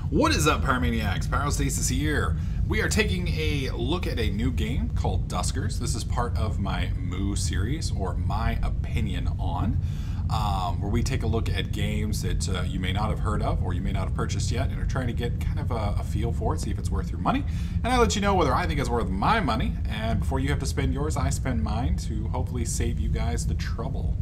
What is up, Pyromaniacs? Pyrostasis here. We are taking a look at a new game called Duskers. This is part of my Moo series, or My Opinion On, where we take a look at games that you may not have heard of or you may not have purchased yet and are trying to get kind of a feel for it, see if it's worth your money. And I let you know whether I think it's worth my money, and before you have to spend yours, I spend mine to hopefully save you guys the trouble.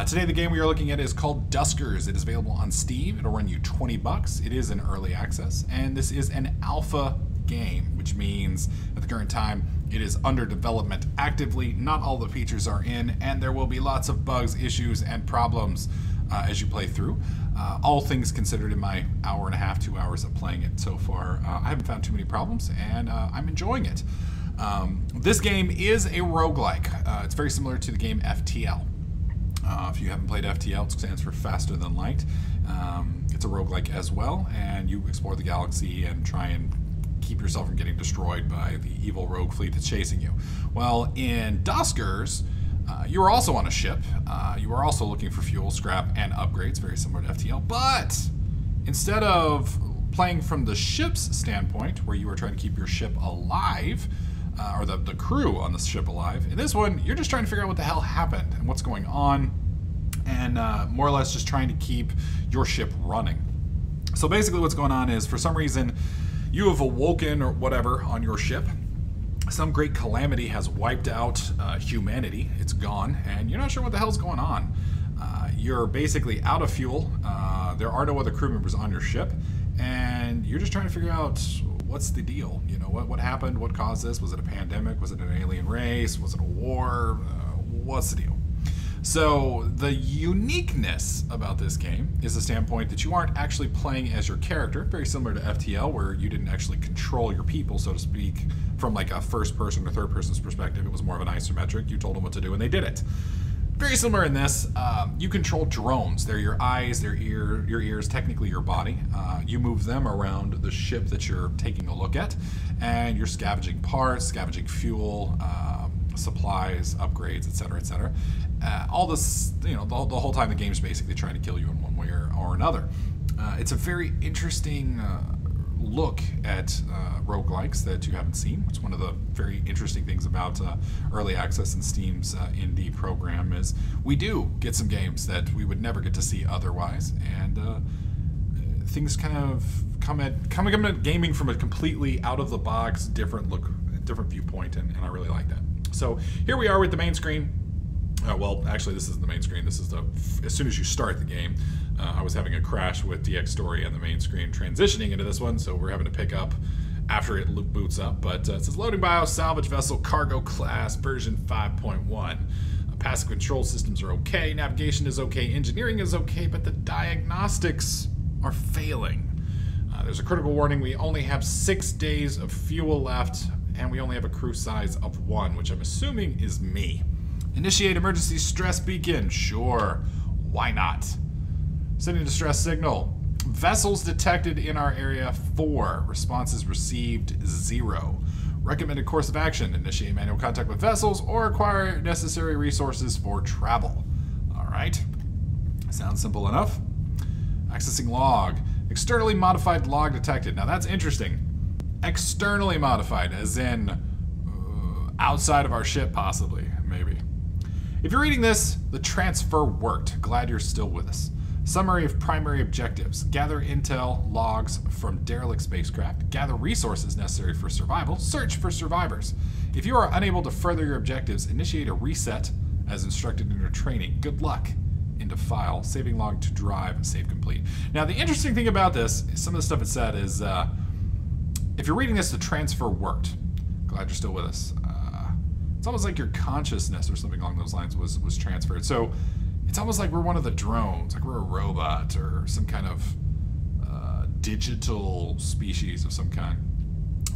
Today the game we are looking at is called Duskers. It is available on Steam. It'll run you 20 bucks. It is an early access, and this is an alpha game, which means at the current time it is under development actively. Not all the features are in, and there will be lots of bugs, issues, and problems as you play through. All things considered, in my hour and a half, 2 hours of playing it so far, I haven't found too many problems, and I'm enjoying it. This game is a roguelike. It's very similar to the game FTL. If you haven't played FTL, it stands for Faster Than Light. It's a roguelike as well, and you explore the galaxy and try and keep yourself from getting destroyed by the evil rogue fleet that's chasing you. Well, in Duskers, you are also on a ship. You are also looking for fuel, scrap, and upgrades, very similar to FTL. But instead of playing from the ship's standpoint, where you are trying to keep your ship alive, or the crew on the ship alive, in this one, you're just trying to figure out what the hell happened and what's going on, and more or less just trying to keep your ship running. So basically what's going on is, for some reason, you have awoken or whatever on your ship. Some great calamity has wiped out humanity. It's gone, and you're not sure what the hell's going on. You're basically out of fuel. There are no other crew members on your ship, and you're just trying to figure out what's the deal. You know, what happened? What caused this? Was it a pandemic? Was it an alien race? Was it a war? What's the deal? So the uniqueness about this game is the standpoint that you aren't actually playing as your character, very similar to FTL, where you didn't actually control your people, so to speak, from like a first person or third person's perspective. It was more of an isometric. You told them what to do and they did it. Very similar in this, you control drones. They're your eyes, your ears, technically your body. You move them around the ship that you're taking a look at, and you're scavenging parts, scavenging fuel, supplies, upgrades, etc., etc. All this, you know, the whole time the game's basically trying to kill you in one way or another. It's a very interesting look at roguelikes that you haven't seen. It's one of the very interesting things about early access and Steam's indie program is we do get some games that we would never get to see otherwise, and things kind of come at gaming from a completely out of the box, different look, different viewpoint, and I really like that. So here we are with the main screen. Well, actually, this isn't the main screen. This is as soon as you start the game. I was having a crash with DX Story on the main screen transitioning into this one, so we're having to pick up after it boots up. But it says loading BIOS, salvage vessel, cargo class, version 5.1. Passive control systems are okay, navigation is okay, engineering is okay, but the diagnostics are failing. There's a critical warning. We only have 6 days of fuel left, and we only have a crew size of 1, which I'm assuming is me. Initiate emergency stress beacon. Sure, why not? Sending distress signal. Vessels detected in our area 4. Responses received 0. Recommended course of action. Initiate manual contact with vessels or acquire necessary resources for travel. All right. Sounds simple enough. Accessing log. Externally modified log detected. Now that's interesting. Externally modified, as in outside of our ship, possibly, maybe. If you're reading this, the transfer worked. Glad you're still with us. Summary of primary objectives. Gather intel logs from derelict spacecraft. Gather resources necessary for survival. Search for survivors. If you are unable to further your objectives, initiate a reset as instructed in your training. Good luck. Into file. Saving log to drive. Save complete. Now, the interesting thing about this, some of the stuff it said is, if you're reading this, the transfer worked. Glad you're still with us. It's almost like your consciousness or something along those lines was transferred. So it's almost like we're one of the drones, like we're a robot or some kind of digital species of some kind.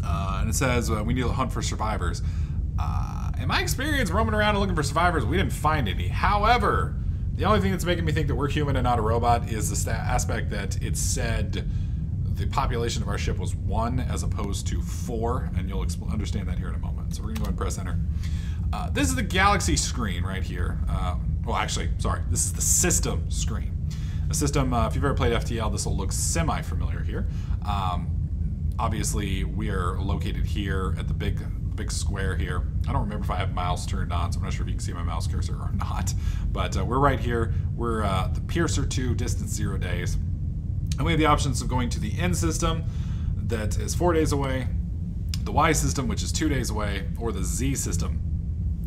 And it says we need to hunt for survivors. In my experience roaming around and looking for survivors, we didn't find any. However, the only thing that's making me think that we're human and not a robot is the aspect that it said the population of our ship was 1 as opposed to 4, and you'll understand that here in a moment. So we're gonna go and press enter. This is the galaxy screen right here. Well, actually, sorry, this is the system screen. A system, if you've ever played FTL, this will look semi-familiar here. Obviously, we are located here at the big square here. I don't remember if I have mouse turned on, so I'm not sure if you can see my mouse cursor or not. But we're right here. We're the Piercer 2, distance 0 days. And we have the options of going to the N system, that is 4 days away, the Y system, which is 2 days away, or the Z system,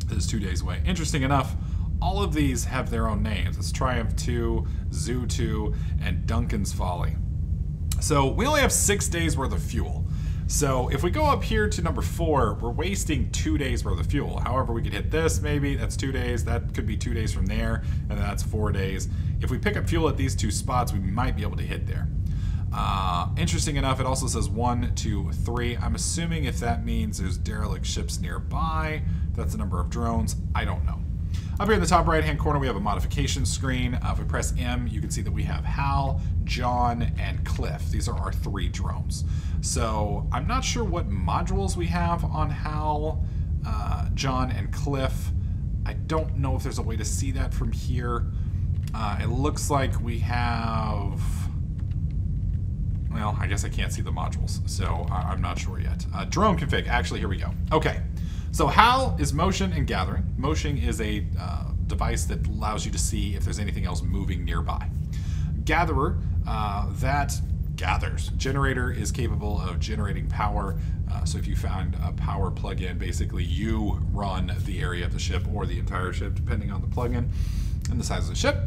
that is 2 days away. Interesting enough, all of these have their own names. It's Triumph 2, Zoo 2, and Duncan's Folly. So we only have 6 days worth of fuel. So if we go up here to number 4, we're wasting 2 days worth of fuel. However, we could hit this maybe, that's 2 days, that could be 2 days from there, and then that's 4 days. If we pick up fuel at these 2 spots, we might be able to hit there. Interesting enough, it also says 1, 2, 3. I'm assuming if that means there's derelict ships nearby, that's the number of drones, I don't know. Up here in the top right-hand corner, we have a modification screen. If we press M, you can see that we have Hal, John, and Cliff. These are our 3 drones. So I'm not sure what modules we have on Hal, John, and Cliff. I don't know if there's a way to see that from here. It looks like we have... Well, I guess I can't see the modules, so I'm not sure yet. Drone config. Actually, here we go. Okay. So HAL is motion and gathering. Motion is a device that allows you to see if there's anything else moving nearby. Gatherer, that gathers. Generator is capable of generating power. So if you found a power plug-in, basically you run the area of the ship or the entire ship, depending on the plug-in and the size of the ship.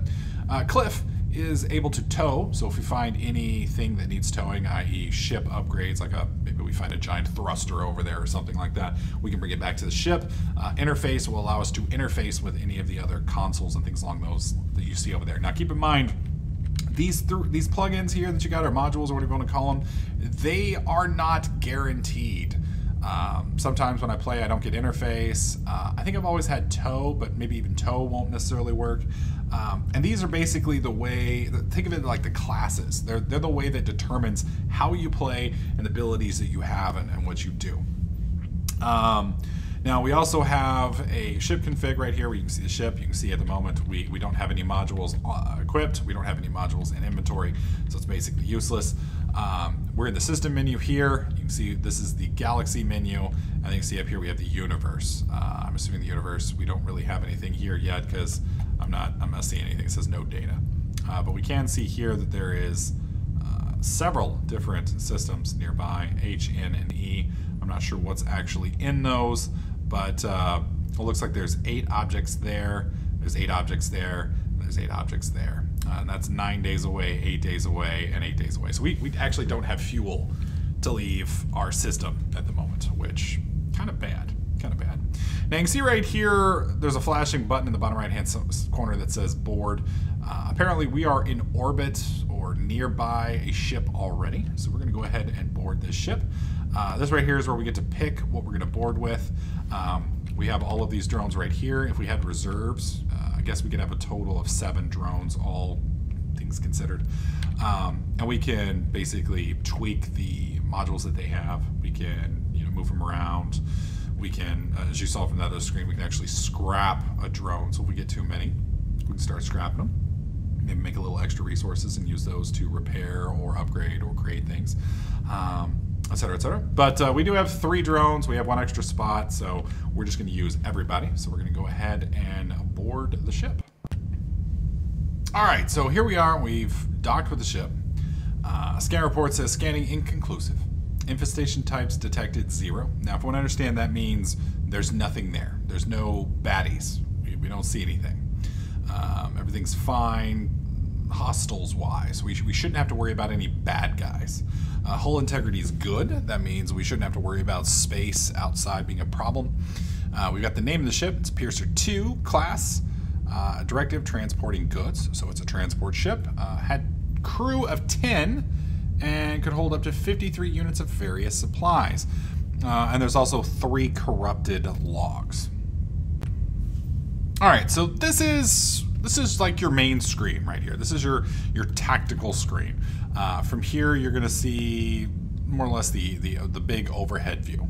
Cliff is able to tow, so if we find anything that needs towing, i.e. ship upgrades, like maybe we find a giant thruster over there or something like that, we can bring it back to the ship. Interface will allow us to interface with any of the other consoles and things along those that you see over there. Now keep in mind, these plugins here that you got, or modules, or whatever you want to call them, they are not guaranteed. Sometimes when I play, I don't get interface. I think I've always had tow, but maybe even tow won't necessarily work. And these are basically the way, think of it like the classes. They're the way that determines how you play and the abilities that you have and what you do. Now we also have a ship config right here where you can see the ship. You can see at the moment we don't have any modules equipped. We don't have any modules in inventory, so it's basically useless. We're in the system menu here. You can see this is the galaxy menu. And you can see up here we have the universe. I'm assuming the universe, we don't really have anything here yet because I'm not seeing anything. It says no data. But we can see here that there is several different systems nearby, H, N, and E. I'm not sure what's actually in those, but it looks like there's 8 objects there, there's 8 objects there, and there's 8 objects there. And that's 9 days away, 8 days away, and 8 days away. So we actually don't have fuel to leave our system at the moment, which kind of bad, kind of bad. Now you can see right here, there's a flashing button in the bottom right-hand corner that says board. Apparently we are in orbit or nearby a ship already, so we're gonna go ahead and board this ship. This right here is where we get to pick what we're gonna board with. We have all of these drones right here. If we had reserves, I guess we could have a total of 7 drones, all things considered. And we can basically tweak the modules that they have. We can, move them around. We can, as you saw from that other screen, we can actually scrap a drone. So if we get too many, we can start scrapping them. Maybe make a little extra resources and use those to repair or upgrade or create things, et cetera, et cetera. But we do have 3 drones. We have 1 extra spot, so we're just going to use everybody. So we're going to go ahead and board the ship. All right, so here we are. We've docked with the ship. Scan report says scanning inconclusive. Infestation types detected 0. Now, if I want to understand, that means there's nothing there. There's no baddies. We don't see anything. Everything's fine, hostiles-wise. We shouldn't have to worry about any bad guys. Hull integrity is good. That means we shouldn't have to worry about space outside being a problem. We've got the name of the ship. It's Piercer 2 class. Directive transporting goods. So it's a transport ship. Had crew of 10 and could hold up to 53 units of various supplies. And there's also 3 corrupted logs. All right, so this is like your main screen right here. This is your tactical screen. From here, you're going to see more or less the big overhead view.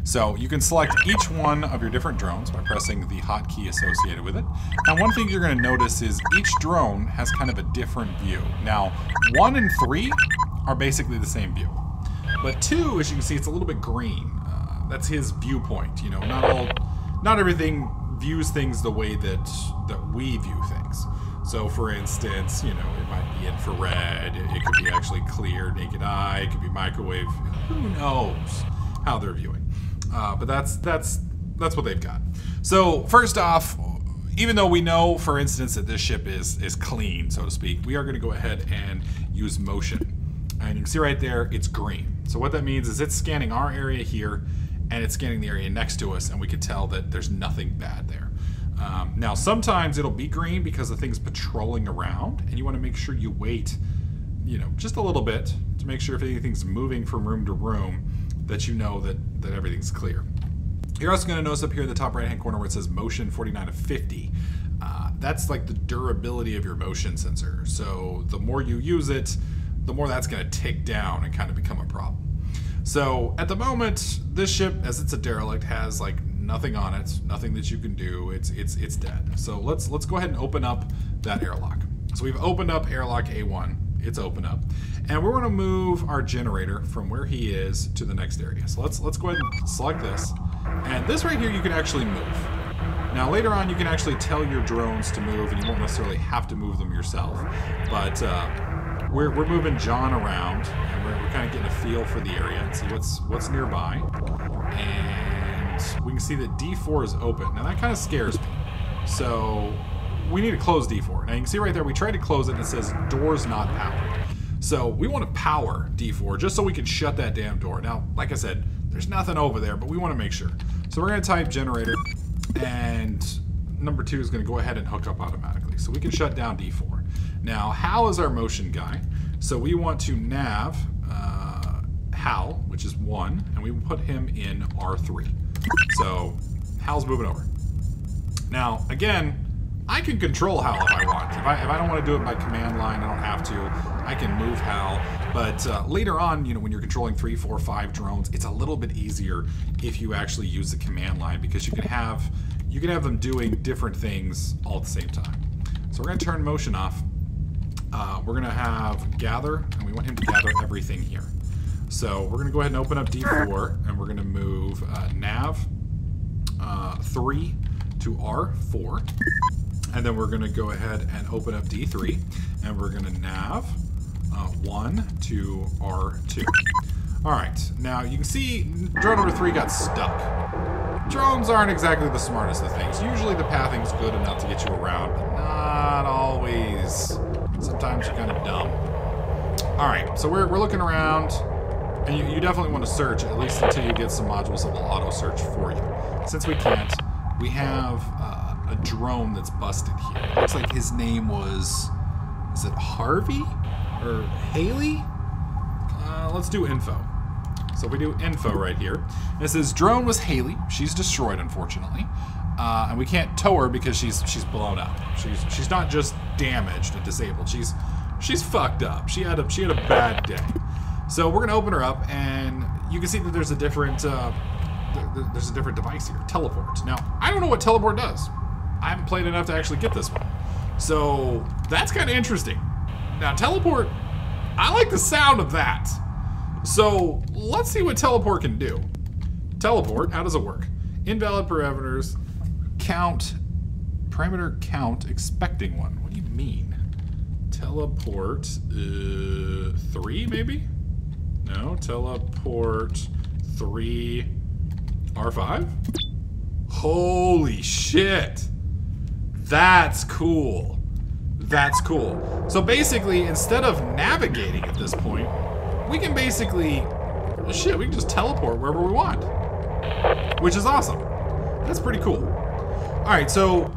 So you can select each one of your different drones by pressing the hotkey associated with it. And one thing you're going to notice is each drone has kind of a different view. Now, 1 and 3 are basically the same view. But 2, as you can see, it's a little bit green. That's his viewpoint. You know, not everything views things the way that we view things. So, for instance, you know, it might be infrared. It could be actually clear, naked eye. It could be microwave. Who knows how they're viewing? But that's what they've got. So, first off, even though we know, for instance, that this ship is clean, so to speak, we are going to go ahead and use motion. And you can see right there, it's green. So what that means is it's scanning our area here, and it's scanning the area next to us, and we can tell that there's nothing bad there. Now, sometimes it'll be green because the thing's patrolling around, and you want to make sure you wait, you know, just a little bit to make sure if anything's moving from room to room, that you know that everything's clear. You're also going to notice up here in the top right-hand corner where it says motion 49 of 50. That's like the durability of your motion sensor. So the more you use it, the more that's going to tick down and kind of become a problem. So at the moment, this ship, as it's a derelict, has like nothing on it, nothing that you can do. It's dead. So let's go ahead and open up that airlock. So we've opened up airlock A1. It's open up, and we're going to move our generator from where he is to the next area. So let's go ahead and select this, and this right here you can actually move. Now later on you can actually tell your drones to move, and you won't necessarily have to move them yourself. But we're moving John around, and we're kind of getting a feel for the area and see what's nearby. And we can see that D4 is open. Now that kind of scares me. So we need to close D4. Now you can see right there, we tried to close it and it says doors not powered. So we want to power D4 just so we can shut that damn door. Now, like I said, there's nothing over there, but we want to make sure. So we're going to type generator, and number 2 is going to go ahead and hook up automatically. So we can shut down D4. Now, Hal is our motion guy. So we want to nav Hal, which is 1, and we put him in R3. So Hal's moving over. Now, again, I can control Hal if I want. If I don't want to do it by command line, I don't have to. I can move Hal. But later on, you know, when you're controlling 3, 4, 5 drones, it's a little bit easier if you actually use the command line, because you can have them doing different things all at the same time. So we're going to turn motion off. We're going to have gather, and we want him to gather everything here. So we're going to go ahead and open up D4, and we're going to move nav 3 to R4. And then we're going to go ahead and open up D3, and we're going to nav 1 to R2. All right, now you can see drone number 3 got stuck. Drones aren't exactly the smartest of things. Usually the pathing's good enough to get you around, but not always. Sometimes you're kind of dumb. All right, so we're looking around, and you definitely want to search, at least until you get some modules that will auto-search for you. Since we can't, we have a drone that's busted here. It looks like his name was, is it Harvey or Haley? Let's do info. So we do info right here. And it says drone was Haley. She's destroyed, unfortunately, and we can't tow her because she's blown up. She's not just damaged and disabled. She's fucked up. She had a bad day. So we're gonna open her up, and you can see that there's a different device here, teleport. Now I don't know what teleport does. I haven't played enough to actually get this one. So that's kind of interesting. Now teleport, I like the sound of that. So let's see what teleport can do. Teleport, how does it work? Invalid parameters, parameter count, expecting one. What do you mean? Teleport, 3 maybe? No, teleport 3, R5? Holy shit. That's cool. That's cool. So basically, instead of navigating at this point, we can basically, well, shit, we can just teleport wherever we want, which is awesome. That's pretty cool. All right, so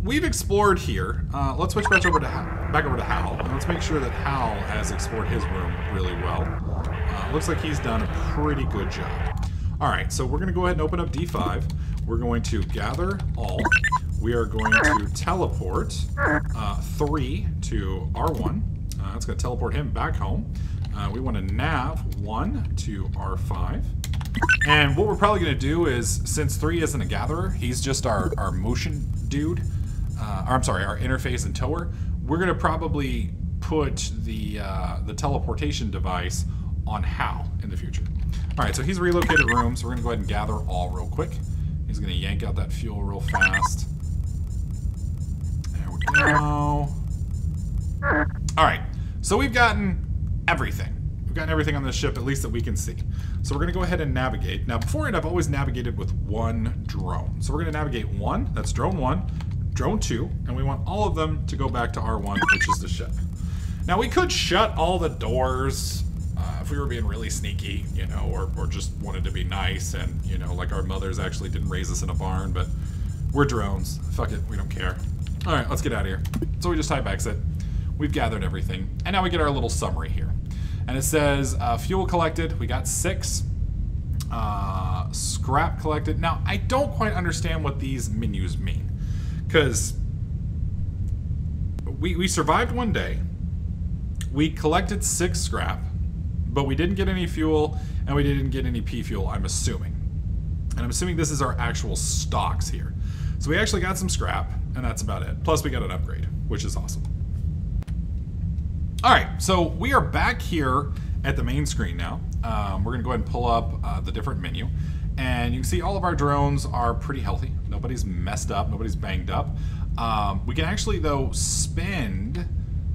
we've explored here. Let's switch back over to Hal, and let's make sure that Hal has explored his room really well. Looks like he's done a pretty good job. All right, so we're going to go ahead and open up D5. We're going to gather all. We are going to teleport 3 to R1. That's going to teleport him back home. We want to nav 1 to R5. And what we're probably going to do is, since 3 isn't a gatherer, he's just our motion dude, or I'm sorry, our interface and tower, we're going to probably put the teleportation device on Hal in the future. All right, so he's relocated rooms. So we're going to go ahead and gather all real quick. He's going to yank out that fuel real fast. There we go. All right, so we've gotten everything. We've gotten everything on this ship, at least that we can see. So we're going to go ahead and navigate. Now, beforehand, I've always navigated with one drone. So we're going to navigate 1. That's drone 1, drone 2, and we want all of them to go back to R1, which is the ship. Now, we could shut all the doors if we were being really sneaky, you know, or just wanted to be nice and, you know, like our mothers actually didn't raise us in a barn, but we're drones. Fuck it, we don't care. All right, let's get out of here. So we just type exit. We've gathered everything, and now we get our little summary here. And it says, fuel collected, we got 6. Scrap collected. Now, I don't quite understand what these menus mean, because we survived one day, we collected 6 scrap, but we didn't get any fuel, and we didn't get any P fuel, I'm assuming. And I'm assuming this is our actual stocks here. So we actually got some scrap, and that's about it. Plus we got an upgrade, which is awesome. All right, so we are back here at the main screen now. We're gonna go ahead and pull up the different menu. And you can see all of our drones are pretty healthy. Nobody's messed up, nobody's banged up. We can actually, though, spend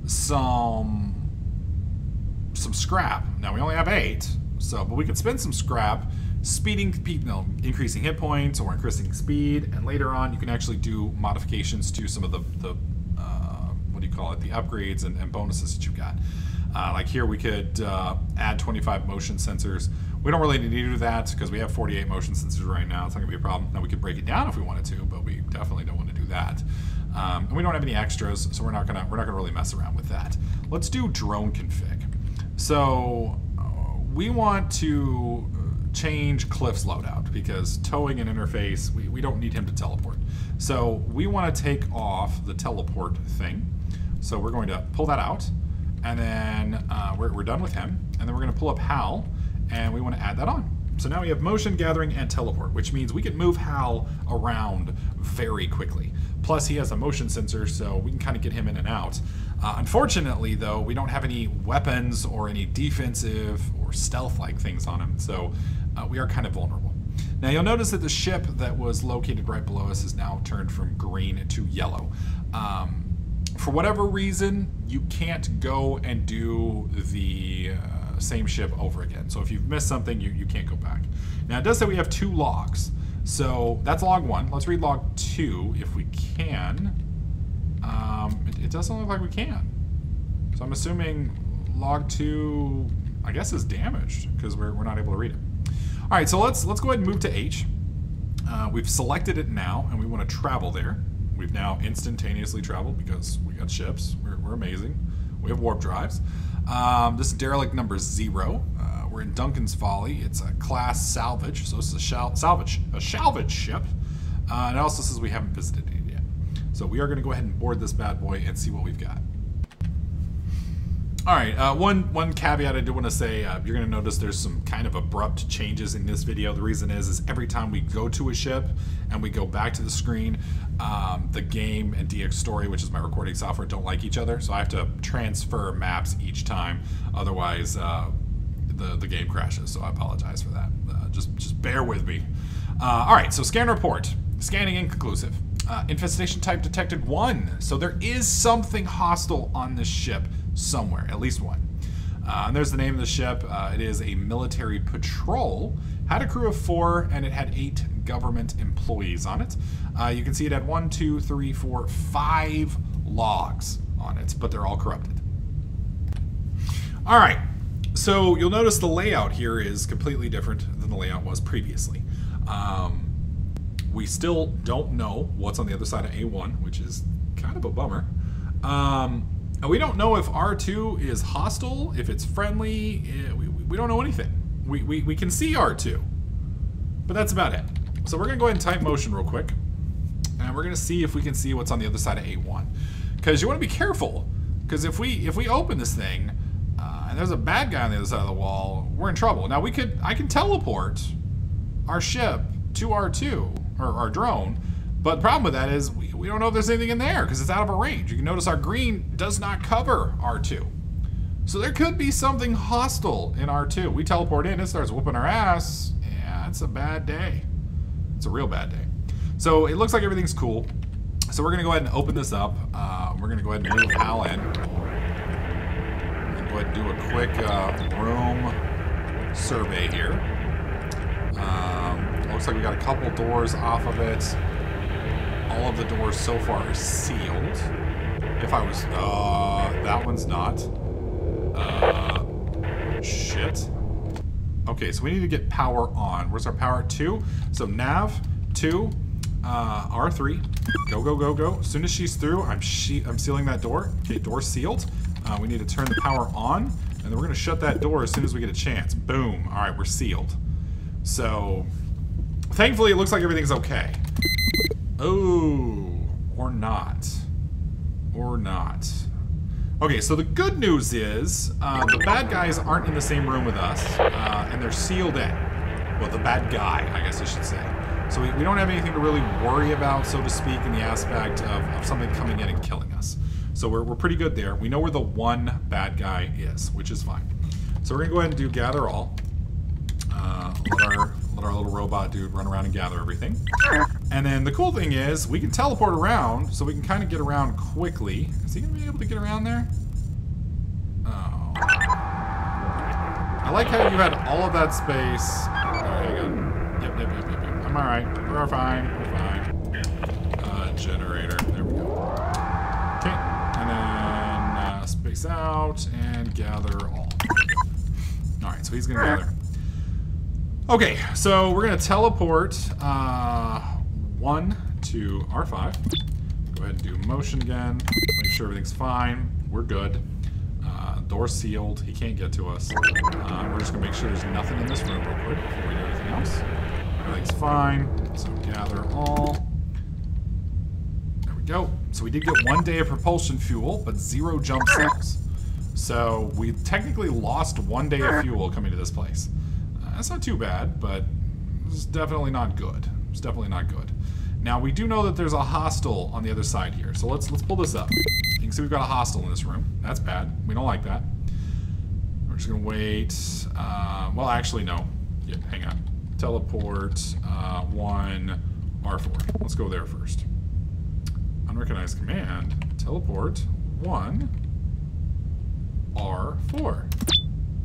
some scrap. Now, we only have 8, but we can spend some scrap, increasing hit points or increasing speed, and later on you can actually do modifications to some of the what do you call it, the upgrades and bonuses that you've got. Like here we could add 25 motion sensors. We don't really need to do that because we have 48 motion sensors right now. It's not gonna be a problem. Now we could break it down if we wanted to, but we definitely don't want to do that. And we don't have any extras, so we're not gonna really mess around with that. Let's do drone config. So we want to change Cliff's loadout because towing an interface, we don't need him to teleport. So we want to take off the teleport thing. So we're going to pull that out, and then we're done with him. And then we're going to pull up Hal, and we want to add that on. So now we have motion gathering and teleport, which means we can move Hal around very quickly. Plus he has a motion sensor, so we can kind of get him in and out. Unfortunately, though, we don't have any weapons or any defensive or stealth-like things on him, so we are kind of vulnerable. Now you'll notice that the ship that was located right below us is now turned from green to yellow. For whatever reason, you can't go and do the same ship over again. So if you've missed something, you can't go back. Now it does say we have 2 logs. So that's log 1. Let's read log 2 if we can. It doesn't look like we can. So I'm assuming log 2, I guess, is damaged because we're not able to read it. All right, so let's go ahead and move to H. We've selected it now, and we want to travel there. We've now instantaneously traveled because we got ships. We're amazing. We have warp drives. This is derelict number 0. We're in Duncan's Folly. It's a class salvage, so this is a salvage ship. And it also says we haven't visited it yet. So we are going to go ahead and board this bad boy and see what we've got. All right, one caveat I do want to say, you're going to notice there's some kind of abrupt changes in this video. The reason is every time we go to a ship and we go back to the screen, the game and DX Story, which is my recording software, don't like each other. So I have to transfer maps each time. Otherwise, the game crashes. So I apologize for that. Just bear with me. All right, so scan report. Scanning inconclusive. Infestation type detected 1. So there is something hostile on this ship somewhere, at least one. And there's the name of the ship. It is a military patrol. Had a crew of 4, and it had 8 government employees on it. You can see it had 1, 2, 3, 4, 5 logs on it, but they're all corrupted. All right, so you'll notice the layout here is completely different than the layout was previously. We still don't know what's on the other side of A1, which is kind of a bummer. And we don't know if R2 is hostile, if it's friendly. We don't know anything. We can see R2, but that's about it. So we're gonna go ahead and type motion real quick, and we're gonna see if we can see what's on the other side of A1. Because you want to be careful, because if we open this thing and there's a bad guy on the other side of the wall, we're in trouble. Now I can teleport our ship to R2, or our drone. But the problem with that is we don't know if there's anything in there because it's out of our range. You can notice our green does not cover R2. So there could be something hostile in R2. We teleport in, it starts whooping our ass. Yeah, it's a bad day. It's a real bad day. So it looks like everything's cool. So we're gonna go ahead and open this up. We're gonna go ahead and move Hal in. And go ahead and do a quick room survey here. Looks like we got a couple doors off of it. All of the doors so far are sealed. If I was, that one's not. Shit. Okay, so we need to get power on. Where's our power? 2. So nav 2, R3. Go, go, go, go. As soon as she's through, I'm sealing that door. Okay, door sealed. We need to turn the power on, and then we're gonna shut that door as soon as we get a chance. Boom. All right, we're sealed. So, thankfully, it looks like everything's okay. Oh, or not. Or not. Okay, so the good news is the bad guys aren't in the same room with us, and they're sealed in. Well, the bad guy, I guess I should say. So we don't have anything to really worry about, so to speak, in the aspect of something coming in and killing us. So we're pretty good there. We know where the one bad guy is, which is fine. So we're gonna go ahead and do gather all. Let our little robot dude run around and gather everything. And then the cool thing is we can teleport around, so we can kind of get around quickly. Is he gonna be able to get around there? Oh. I like how you had all of that space. There you go. Yep. I'm alright. We're fine. We're fine. Generator. There we go. Okay. And then space out and gather all. Alright, so he's gonna gather. Okay, so we're gonna teleport 1 to R5. Go ahead and do motion again. Make sure everything's fine. We're good. Door sealed. He can't get to us. We're just gonna make sure there's nothing in this room real quick before we do anything else. Everything's fine. So gather all. There we go. So we did get 1 day of propulsion fuel, but 0 jump cells. So we technically lost 1 day of fuel coming to this place. That's not too bad, but it's definitely not good. It's definitely not good. Now, we do know that there's a hostile on the other side here, so let's pull this up. You can see we've got a hostile in this room. That's bad. We don't like that. We're just gonna wait. Well, actually, no. Yeah, hang on. Teleport 1 R4. Let's go there first. Unrecognized command. Teleport 1 R4.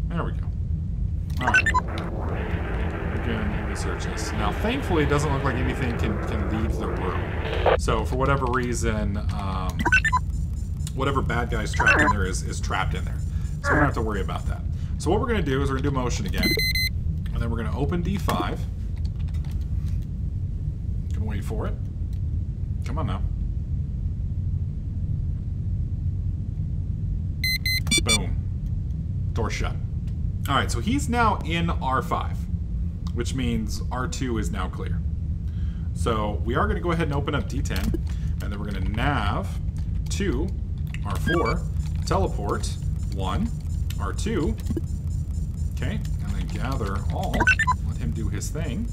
There we go. Alright. Again, research this. Now, thankfully, it doesn't look like anything can leave the room. So, for whatever reason, whatever bad guy's trapped in there is trapped in there. So, we don't have to worry about that. So, what we're going to do is we're going to do motion again. And then we're going to open D5. Gonna wait for it. Come on now. Boom. Door shut. Alright, so he's now in R5, which means R2 is now clear. So we are going to go ahead and open up D10, and then we're going to nav 2, R4, teleport 1, R2, okay, and then gather all, let him do his thing,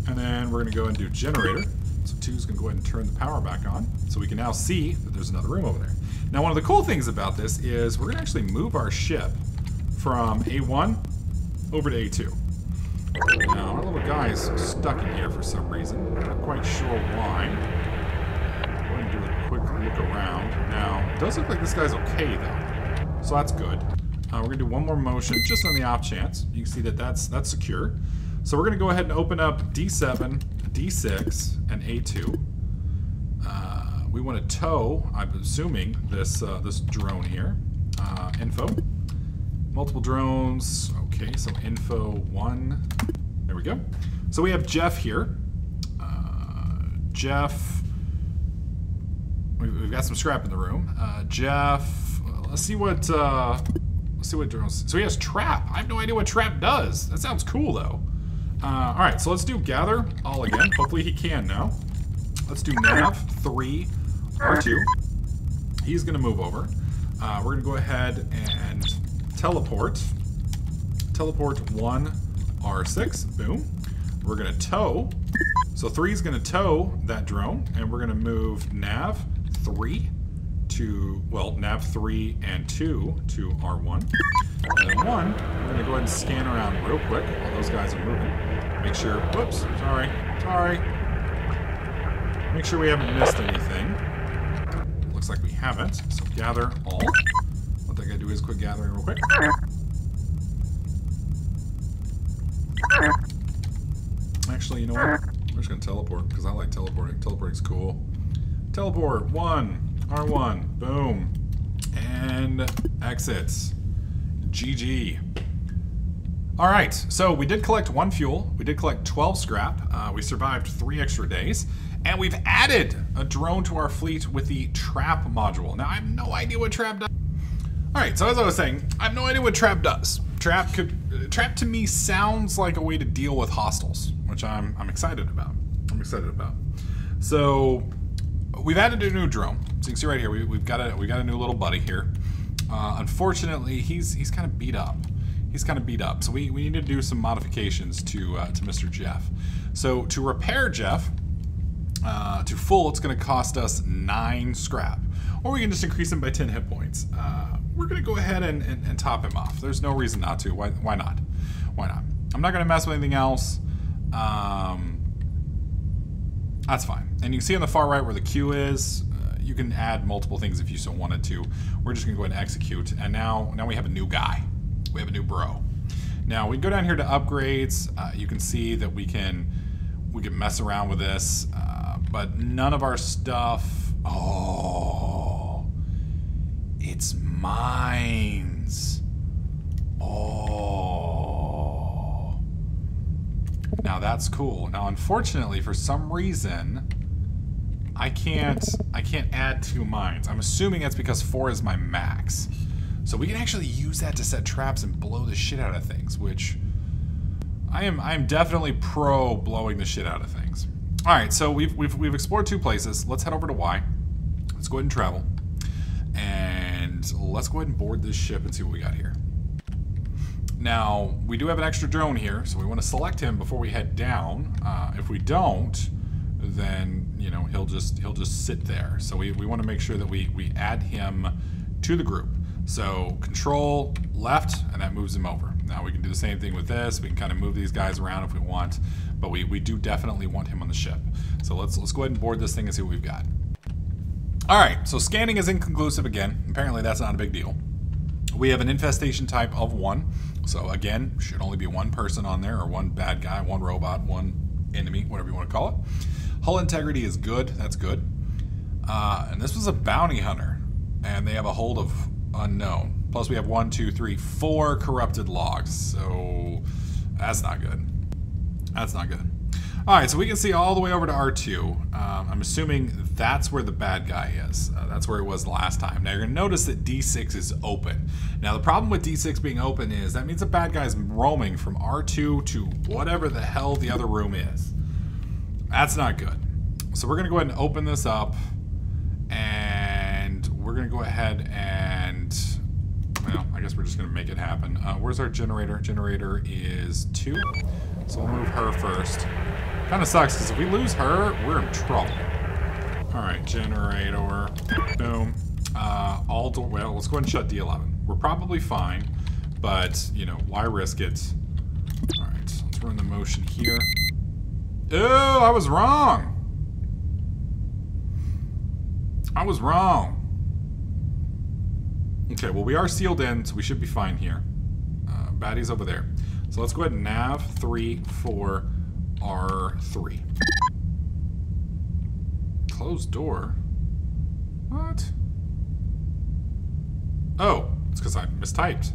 and then we're going to go and do generator. So 2 is going to go ahead and turn the power back on, so we can now see that there's another room over there. Now, one of the cool things about this is we're going to actually move our ship from A1 over to A2. Now, our little guy is stuck in here for some reason. Not quite sure why. Go ahead and do a quick look around. Now, it does look like this guy's okay, though. So that's good. We're going to do one more motion, just on the off chance. You can see that that's secure. So we're going to go ahead and open up D7, D6, and A2. We want to tow, I'm assuming, this drone here. Info. Multiple drones. Okay, so info 1. There we go. So we have Jeff here. Jeff. We've got some scrap in the room. Jeff. Let's see what drones. So he has trap. I have no idea what trap does. That sounds cool though. All right, so let's do gather all again. Hopefully he can now. Let's do nav 3 R2. He's gonna move over. We're gonna go ahead and teleport 1 R6. Boom. we're going to tow. So 3 is going to tow that drone, and we're going to move nav 3 to, well, nav 3 and 2 to R1. And then 1, we're going to go ahead and scan around real quick while those guys are moving. Make sure, whoops, sorry. Make sure we haven't missed anything. Looks like we haven't, so gather all. Let that guy do his quick gathering real quick. Actually, you know what? We're just going to teleport, because I like teleporting. Teleporting's cool. Teleport, 1, R1, boom. And exits. GG. Alright, so we did collect 1 fuel. We did collect 12 scrap. We survived 3 extra days. And we've added a drone to our fleet with the trap module. Now, I have no idea what trap does. Alright, so as I was saying, I have no idea what trap does. Trap to me sounds like a way to deal with hostiles, which I'm excited about. So we've added a new drone. So you can see right here, we got a new little buddy here. Unfortunately, he's kind of beat up. So we need to do some modifications to Mr. Jeff. So to repair Jeff to full, it's going to cost us 9 scrap, or we can just increase him by 10 hit points. We're going to go ahead and top him off. There's no reason not to. Why not? I'm not going to mess with anything else. That's fine. And you can see on the far right where the Q is. You can add multiple things if you so wanted to. We're just going to go ahead and execute. And now we have a new guy. We have a new bro. Now we go down here to upgrades. You can see that we can mess around with this, but none of our stuff. Oh, it's mines. Oh, now that's cool. Now, unfortunately, for some reason, I can't add 2 mines. I'm assuming that's because 4 is my max. So we can actually use that to set traps and blow the shit out of things, which I am definitely pro blowing the shit out of things. All right, so we've explored 2 places. Let's head over to Y. Let's go ahead and travel, and let's go ahead and board this ship and see what we got here. Now we do have an extra drone here, so we want to select him before we head down. If we don't, then you know he'll just sit there. So we want to make sure that we add him to the group. So control left, and that moves him over. Now we can do the same thing with this. We can kind of move these guys around if we want, but we do definitely want him on the ship. So let's go ahead and board this thing and see what we've got. All right, so scanning is inconclusive again. Apparently that's not a big deal. We have an infestation type of 1. So again, should only be 1 person on there, or 1 bad guy, 1 robot, 1 enemy, whatever you want to call it. Hull integrity is good. That's good. And this was a bounty hunter, and they have a hold of unknown. Plus we have 1, 2, 3, 4 corrupted logs. So that's not good. That's not good. All right, so we can see all the way over to R2. I'm assuming that's where the bad guy is. That's where it was last time. Now you're gonna notice that D6 is open. Now the problem with D6 being open is that means the bad guy's roaming from R2 to whatever the hell the other room is. That's not good. So we're gonna go ahead and open this up, and we're gonna go ahead and, well, I guess we're just gonna make it happen. Where's our generator? Generator is 2. So we'll move her first. Kind of sucks, because if we lose her, we're in trouble. All right, generator, boom. Well, let's go ahead and shut D11. We're probably fine, but, you know, why risk it? All right, let's run the motion here. Oh, I was wrong. Okay, well, we are sealed in, so we should be fine here. Baddie's over there. So let's go ahead and nav 3 for R3. Closed door? What? Oh, it's because I mistyped.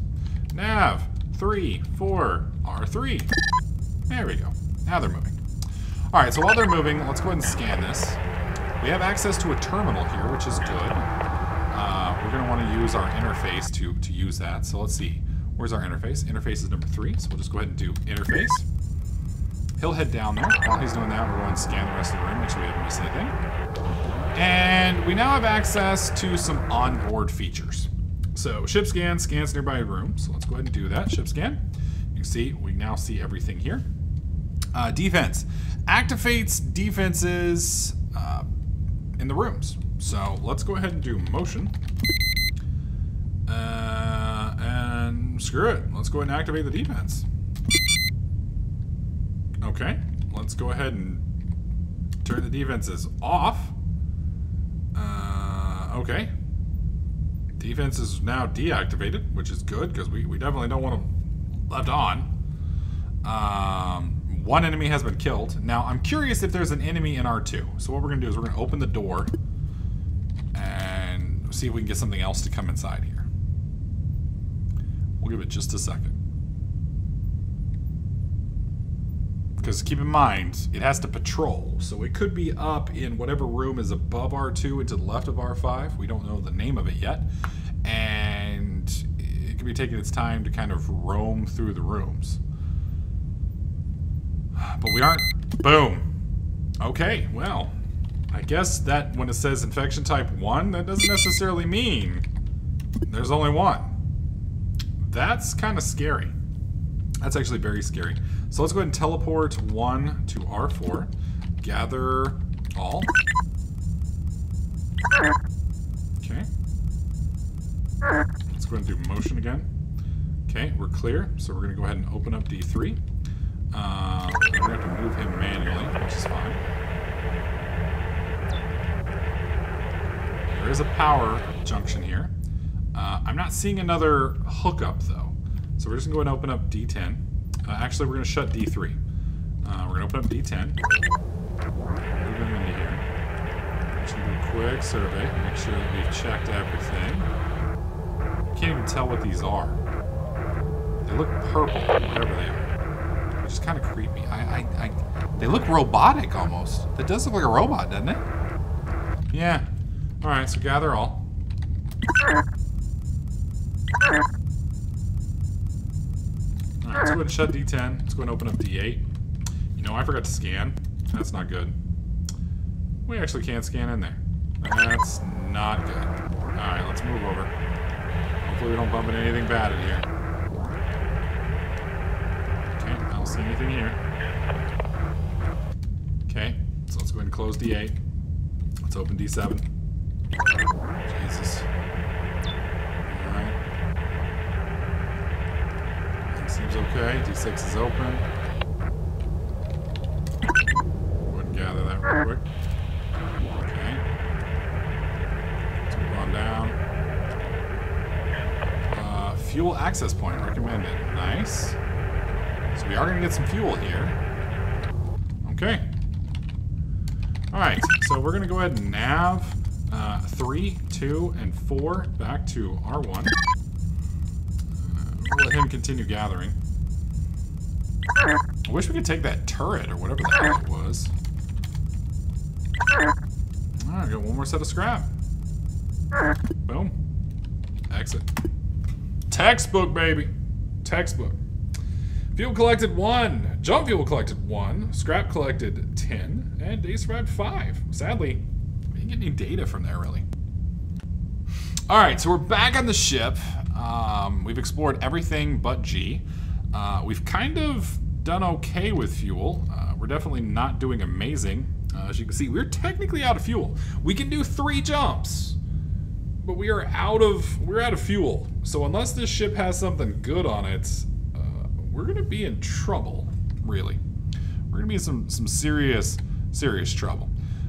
Nav 3 for R3. There we go. Now they're moving. All right, so while they're moving, let's go ahead and scan this. We have access to a terminal here, which is good. We're going to want to use our interface to use that. So let's see. Where's our interface? Interface is number 3, so we'll just go ahead and do interface. He'll head down there. While he's doing that, we're going to scan the rest of the room, make sure we haven't missed anything. And we now have access to some onboard features. So ship scan scans nearby room. So let's go ahead and do that. Ship scan. You can see, we now see everything here. Defense. Activates defenses in the rooms. So let's go ahead and do motion. And screw it. Let's go ahead and activate the defense. Okay. Let's go ahead and turn the defenses off. Okay. Defense is now deactivated, which is good because we definitely don't want them left on. One enemy has been killed. Now, I'm curious if there's an enemy in R2. So what we're going to do is we're going to open the door and see if we can get something else to come inside here. We'll give it just a second. Because keep in mind, it has to patrol. So it could be up in whatever room is above R2 and to the left of R5. We don't know the name of it yet. And it could be taking its time to kind of roam through the rooms. But we aren't... Boom. Okay, well, I guess that when it says infection type 1, that doesn't necessarily mean there's only one. That's kind of scary. That's actually very scary. So let's go ahead and teleport 1 to R4. Gather all. Okay. Let's go ahead and do motion again. Okay, we're clear. So we're going to go ahead and open up D3. We're going to have to move him manually, which is fine. There is a power junction here. I'm not seeing another hookup, though. So we're just going to go ahead and open up D10. Actually, we're going to shut D3. We're going to open up D10. Move him into here. Just going to do a quick survey. Make sure that we've checked everything. I can't even tell what these are. They look purple, whatever they are. Which is kind of creepy. They look robotic, almost. It does look like a robot, doesn't it? Yeah. Alright, so gather all. Alright, let's go ahead and shut D10. Let's go ahead and open up D8. You know, I forgot to scan. That's not good. We actually can't scan in there. That's not good. Alright, let's move over. Hopefully we don't bump into anything bad in here. Okay, I don't see anything here. Okay, so let's go ahead and close D8. Let's open D7. Jesus. Alright. Seems okay. D6 is open. Go ahead and gather that real quick. Okay. Let's move on down. Fuel access point recommended. Nice. So we are going to get some fuel here. Okay. Alright, so we're going to go ahead and nav 3, 2, and 4 back to R1. We'll let him continue gathering. I wish we could take that turret or whatever the hell it was. Alright, got one more set of scrap. Boom. Exit. Textbook, baby. Textbook. Fuel collected 1. Jump fuel collected 1. Scrap collected 10. And day survived 5. Sadly, we didn't get any data from there, really. Alright, so we're back on the ship. We've explored everything but G. We've kind of done okay with fuel. We're definitely not doing amazing. As you can see, we're technically out of fuel. We can do 3 jumps, but we're out of fuel. So unless this ship has something good on it, we're gonna be in trouble. Really, we're gonna be in some serious trouble.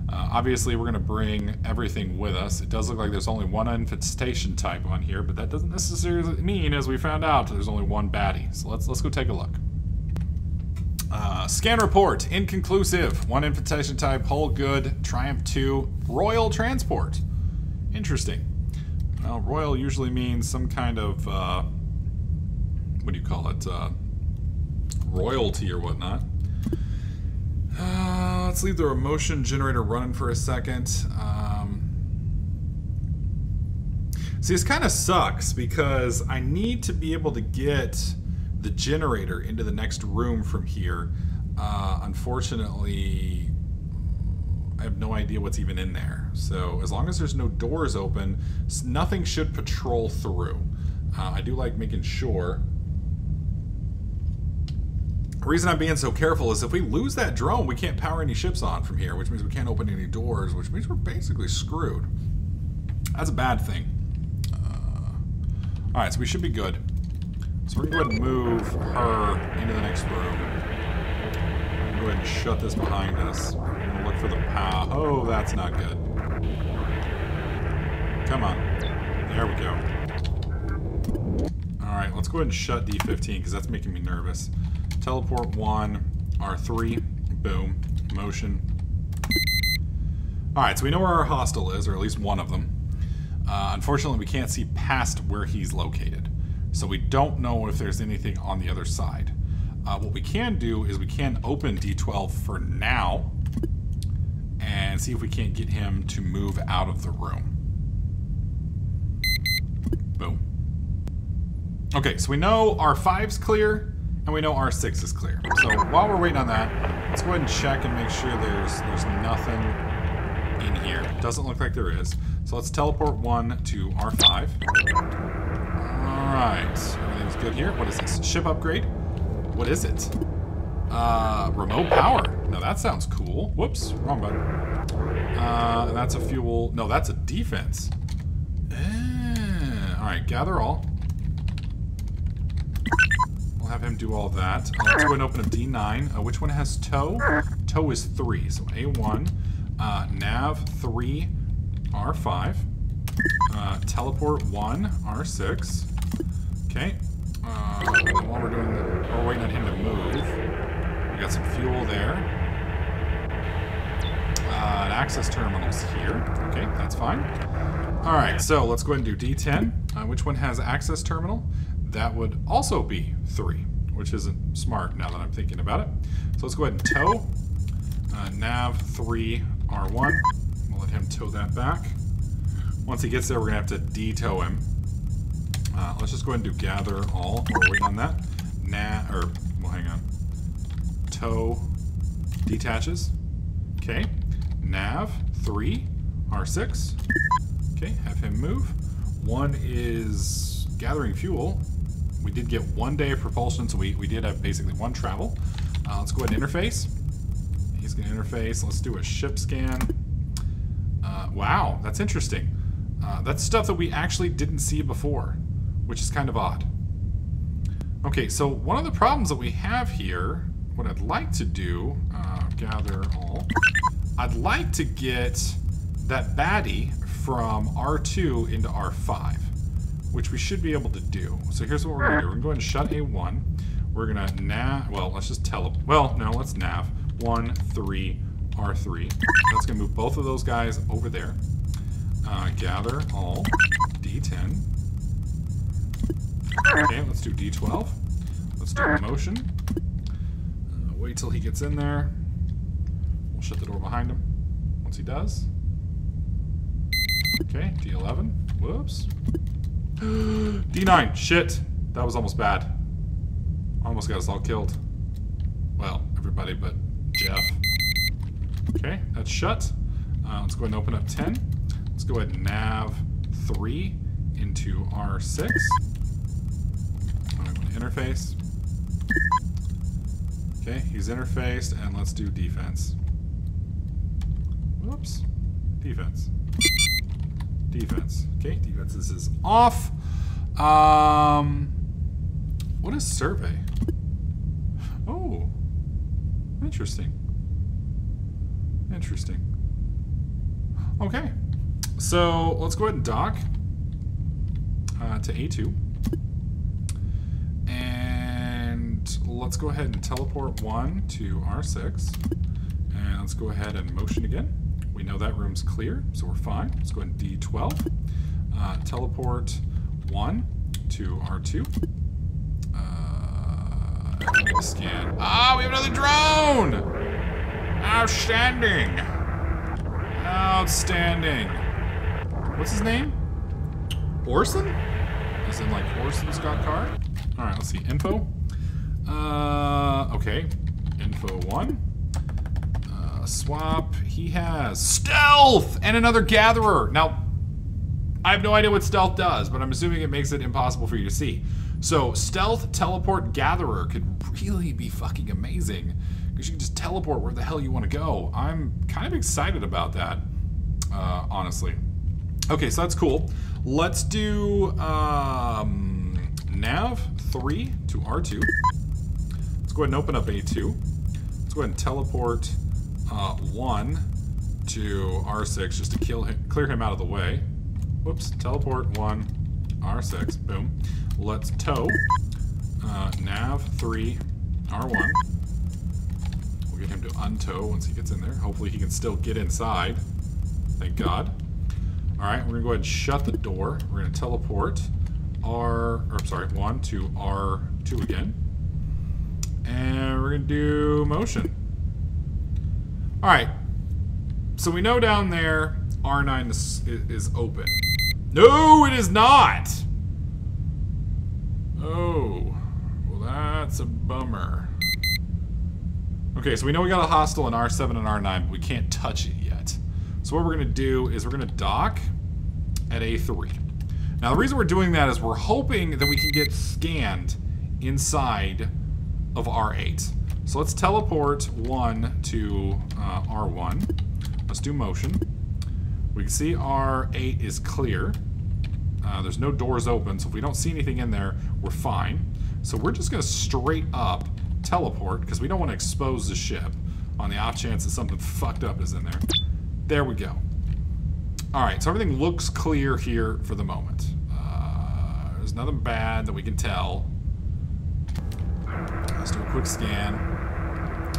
Obviously, we're going to bring everything with us. It does look like there's only one infestation type on here, but that doesn't necessarily mean, as we found out, there's only one baddie. So let's go take a look. Scan report, inconclusive. 1 infestation type, hull good, Triumph 2, Royal Transport. Interesting. Well, Royal usually means some kind of, what do you call it, royalty or whatnot. Let's leave the motion generator running for a second. See, this kind of sucks because I need to be able to get the generator into the next room from here. Unfortunately, I have no idea what's even in there. So as long as there's no doors open, nothing should patrol through. I do like making sure The reason I'm being so careful is if we lose that drone, we can't power any ships on from here, which means we can't open any doors, which means we're basically screwed. That's a bad thing. Alright, so we should be good. So we're going to go ahead and move her into the next room. Go ahead and shut this behind us. We're going to look for the power. Oh, that's not good. Come on. There we go. Alright, let's go ahead and shut D15 because that's making me nervous. Teleport 1, R3, boom, motion. Alright, so we know where our hostile is, or at least one of them. Unfortunately, we can't see past where he's located. So we don't know if there's anything on the other side. What we can do is we can open D12 for now and see if we can't get him to move out of the room. Boom. Okay, so we know R5's clear, and we know R6 is clear. So while we're waiting on that, let's go ahead and check and make sure there's nothing in here. Doesn't look like there is. So let's teleport 1 to R5. Alright, everything's good here. What is this? Ship upgrade? What is it? Remote power. Now that sounds cool. Whoops, wrong button. And that's a fuel. No, that's a defense. Alright, gather all. We'll have him do all that. Let's go ahead and open up D9. Which one has tow? Tow is 3. So A1, nav 3, R5, teleport 1, R6. Okay. And while we're doing we're waiting on him to move. We got some fuel there. An access terminal's here. Okay, that's fine. Alright, so let's go ahead and do D10. Which one has access terminal? That would also be 3, which isn't smart now that I'm thinking about it. So let's go ahead and tow. Nav 3, R1. We'll let him tow that back. Once he gets there, we're going to have to de-tow him. Let's just go ahead and do gather all. We're waiting on that. Well, hang on. Tow detaches. Okay. Nav 3, R6. Okay, have him move. 1 is gathering fuel. We did get 1 day of propulsion, so we did have basically 1 travel. Let's go ahead and interface. He's going to interface. Let's do a ship scan. Wow, that's interesting. That's stuff that we actually didn't see before, which is kind of odd. Okay, so one of the problems that we have here, what I'd like to do, gather all, I'd like to get that baddie from R2 into R5, which we should be able to do. So here's what we're going to do. We're going to go ahead and shut A1. We're going to nav, well, let's just let's nav 1, 3, R3. That's going to move both of those guys over there. Gather all, D10. Okay, let's do D12. Let's do motion. Wait till he gets in there. We'll shut the door behind him once he does. Okay, D11. Whoops. D9. Shit. That was almost bad. Almost got us all killed. Well, everybody but Jeff. Okay, that's shut. Let's go ahead and open up 10. Let's go ahead and nav 3 into R6. I'm going to interface. Okay, he's interfaced, and let's do defense. Whoops. Defense. Defense. Okay, defense is off. What is survey? Oh, interesting. Interesting. Okay, so let's go ahead and dock to A2. And let's go ahead and teleport 1 to R6. And let's go ahead and motion again. We know that room's clear, so we're fine. Let's go ahead and D12. Teleport 1 to R2. Scan. Ah, we have another drone! Outstanding! Outstanding. What's his name? Orson? As in like Orson Scott Card? Alright, let's see. Info. Okay. Info 1. Swap. He has stealth and another gatherer. Now, I have no idea what stealth does, but I'm assuming it makes it impossible for you to see. So stealth, teleport, gatherer could really be fucking amazing. Because you can just teleport where the hell you want to go. I'm kind of excited about that, honestly. Okay, so that's cool. Let's do nav 3 to R2. Let's go ahead and open up A2. Let's go ahead and teleport 1 to R6 just to clear him out of the way. Whoops, teleport 1, R6, boom. Let's tow nav 3, R1. We'll get him to untow once he gets in there. Hopefully he can still get inside. Thank God. Alright, we're going to go ahead and shut the door. We're going to teleport 1 to R2 again. And we're going to do motion. Alright. So we know down there R9 is open. No, it is not! Oh. Well, that's a bummer. Okay, so we know we got a hostile in R7 and R9, but we can't touch it yet. So what we're going to do is we're going to dock at A3. Now the reason we're doing that is we're hoping that we can get scanned inside of R8. So let's teleport 1 to R1. Let's do motion. We can see R8 is clear. There's no doors open, so if we don't see anything in there, we're fine. So we're just going to straight up teleport, because we don't want to expose the ship on the off chance that something fucked up is in there. There we go. Alright, so everything looks clear here for the moment. There's nothing bad that we can tell. Let's do a quick scan.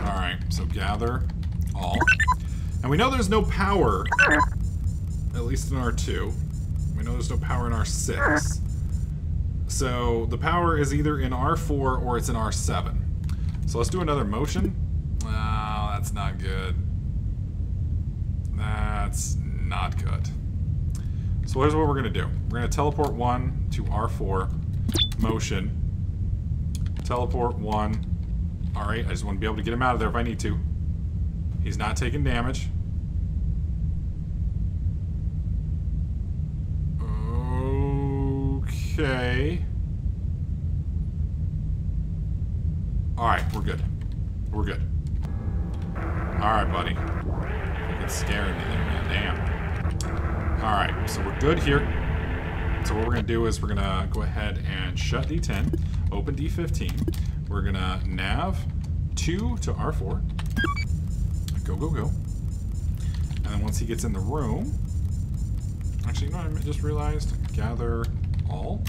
Alright, so gather all. And we know there's no power, at least in R2. We know there's no power in R6. So the power is either in R4 or it's in R7. So let's do another motion. Oh, that's not good. That's not good. So here's what we're going to do. We're going to teleport 1 to R4. Motion. Teleport 1. Alright, I just want to be able to get him out of there if I need to. He's not taking damage. Okay. Alright, we're good. We're good. Alright, buddy. You can scare me there, man. Damn. Alright, so we're good here. So what we're going to do is we're going to go ahead and shut D10, open D15. We're going to nav 2 to R4. Go, go, go. And then once he gets in the room... Actually, you know what I just realized? Gather all.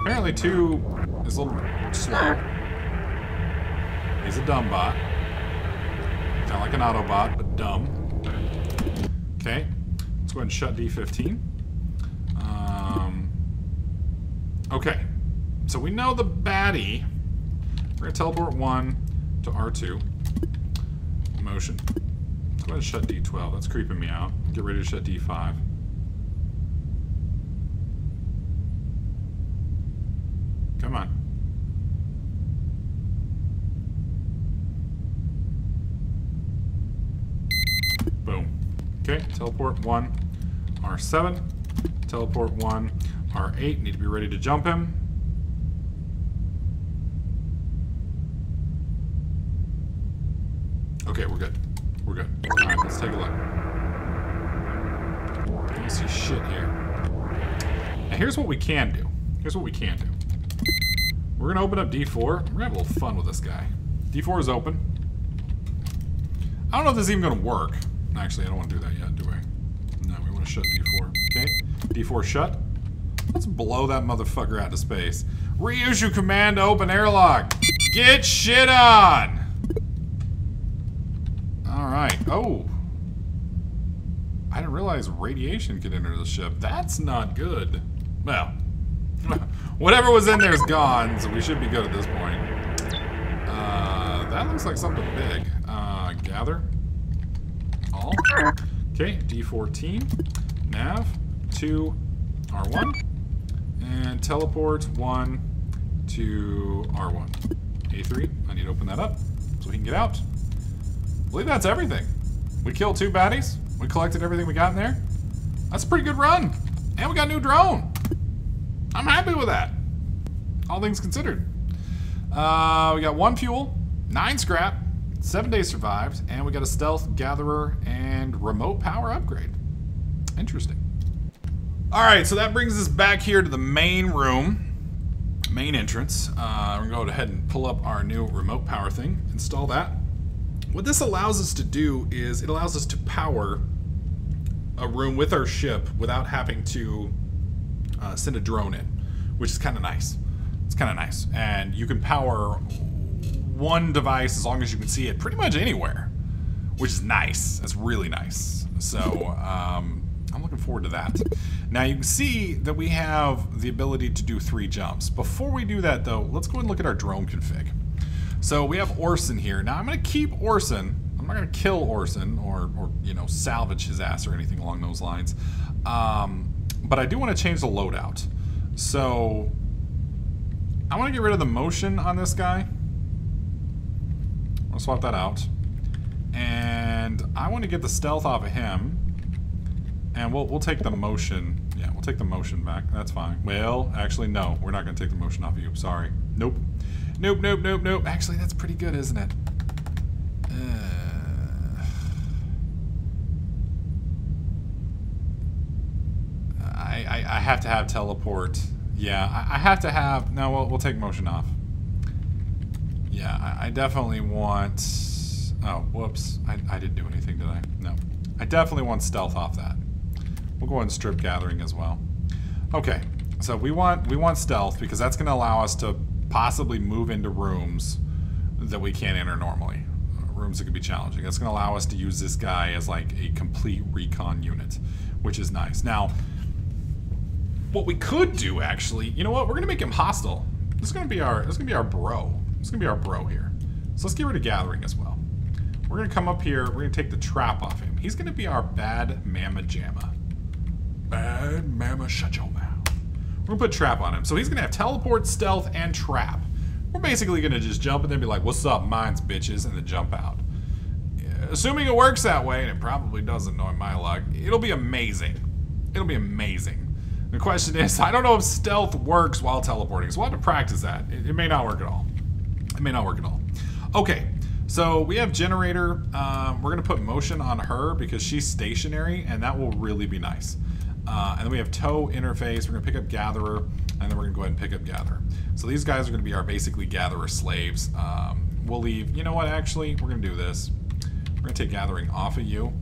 Apparently 2 is a little slow. He's a dumb bot. Kind of like an Autobot, but dumb. Okay. Let's go ahead and shut D15. Okay. So we know the baddie. We're going to teleport 1 to R2. Motion. Let's go ahead and shut D12. That's creeping me out. Get ready to shut D5. Come on. Boom. Okay, teleport 1, R7. Teleport 1, R8. Need to be ready to jump him. Okay, we're good. We're good. Alright, let's take a look. I don't see shit here. Now here's what we can do. Here's what we can do. We're gonna open up D4. We're gonna have a little fun with this guy. D4 is open. I don't know if this is even gonna work. Actually, I don't want to do that yet, do we? No, we want to shut D4. Okay, D4 shut. Let's blow that motherfucker out to space. Reissue command to open airlock. Get shit on! Alright. Oh. I didn't realize radiation could enter the ship. That's not good. Well, whatever was in there is gone, so we should be good at this point. That looks like something big. Gather. All. Okay, D14. Nav. 2. R1. And teleport 1 to R1. A3. I need to open that up so he can get out. I believe that's everything. We killed 2 baddies. We collected everything we got in there. That's a pretty good run. And we got a new drone. I'm happy with that. all things considered. We got 1 fuel, 9 scrap, 7 days survived, and we got a stealth, gatherer, and remote power upgrade. Interesting. All right, so that brings us back here to the main room, main entrance. We're gonna go ahead and pull up our new remote power thing, install that. What this allows us to do is it allows us to power a room with our ship without having to send a drone in, which is kind of nice. It's kind of nice. And you can power one device as long as you can see it pretty much anywhere, which is nice. That's really nice. So I'm looking forward to that. Now you can see that we have the ability to do 3 jumps. Before we do that though, let's go and look at our drone config. So we have Orson here. Now I'm going to keep Orson. I'm not going to kill Orson or you know, salvage his ass or anything along those lines. But I do want to change the loadout. So I want to get rid of the motion on this guy. I'll swap that out. And I want to get the stealth off of him. And we'll take the motion. Yeah, we'll take the motion back. That's fine. Well, actually, no. We're not going to take the motion off of you. Sorry. Nope. Nope, nope, nope, nope. Actually, that's pretty good, isn't it? I have to have teleport. Yeah, I have to have... No, we'll take motion off. Yeah, I definitely want... Oh, whoops. I didn't do anything, did I? No. I definitely want stealth off that. We'll go ahead and strip gathering as well. Okay, so we want stealth because that's going to allow us to possibly move into rooms that we can't enter normally. Rooms that could be challenging. That's going to allow us to use this guy as like a complete recon unit, which is nice. Now, what we could do actually, you know what? We're going to make him hostile. This is going to be our bro. This is going to be our bro here. So let's get rid of gathering as well. We're going to come up here. We're going to take the trap off him. He's going to be our bad mama jamma. Bad mama, shut your mouth. We're going to put trap on him. So he's going to have teleport, stealth, and trap. We're basically going to just jump and then be like, what's up, mines, bitches, and then jump out. Assuming it works that way, and it probably doesn't, knowing my luck, it'll be amazing. It'll be amazing. The question is, I don't know if stealth works while teleporting, so we'll have to practice that. It may not work at all. It may not work at all. Okay, so we have generator. We're going to put motion on her because she's stationary, and that will really be nice. And then we have tow interface. We're going to pick up gatherer, and then we're going to go ahead and pick up gatherer. So these guys are going to be our basically gatherer slaves. We'll leave. You know what, actually? We're going to do this. We're going to take gathering off of you.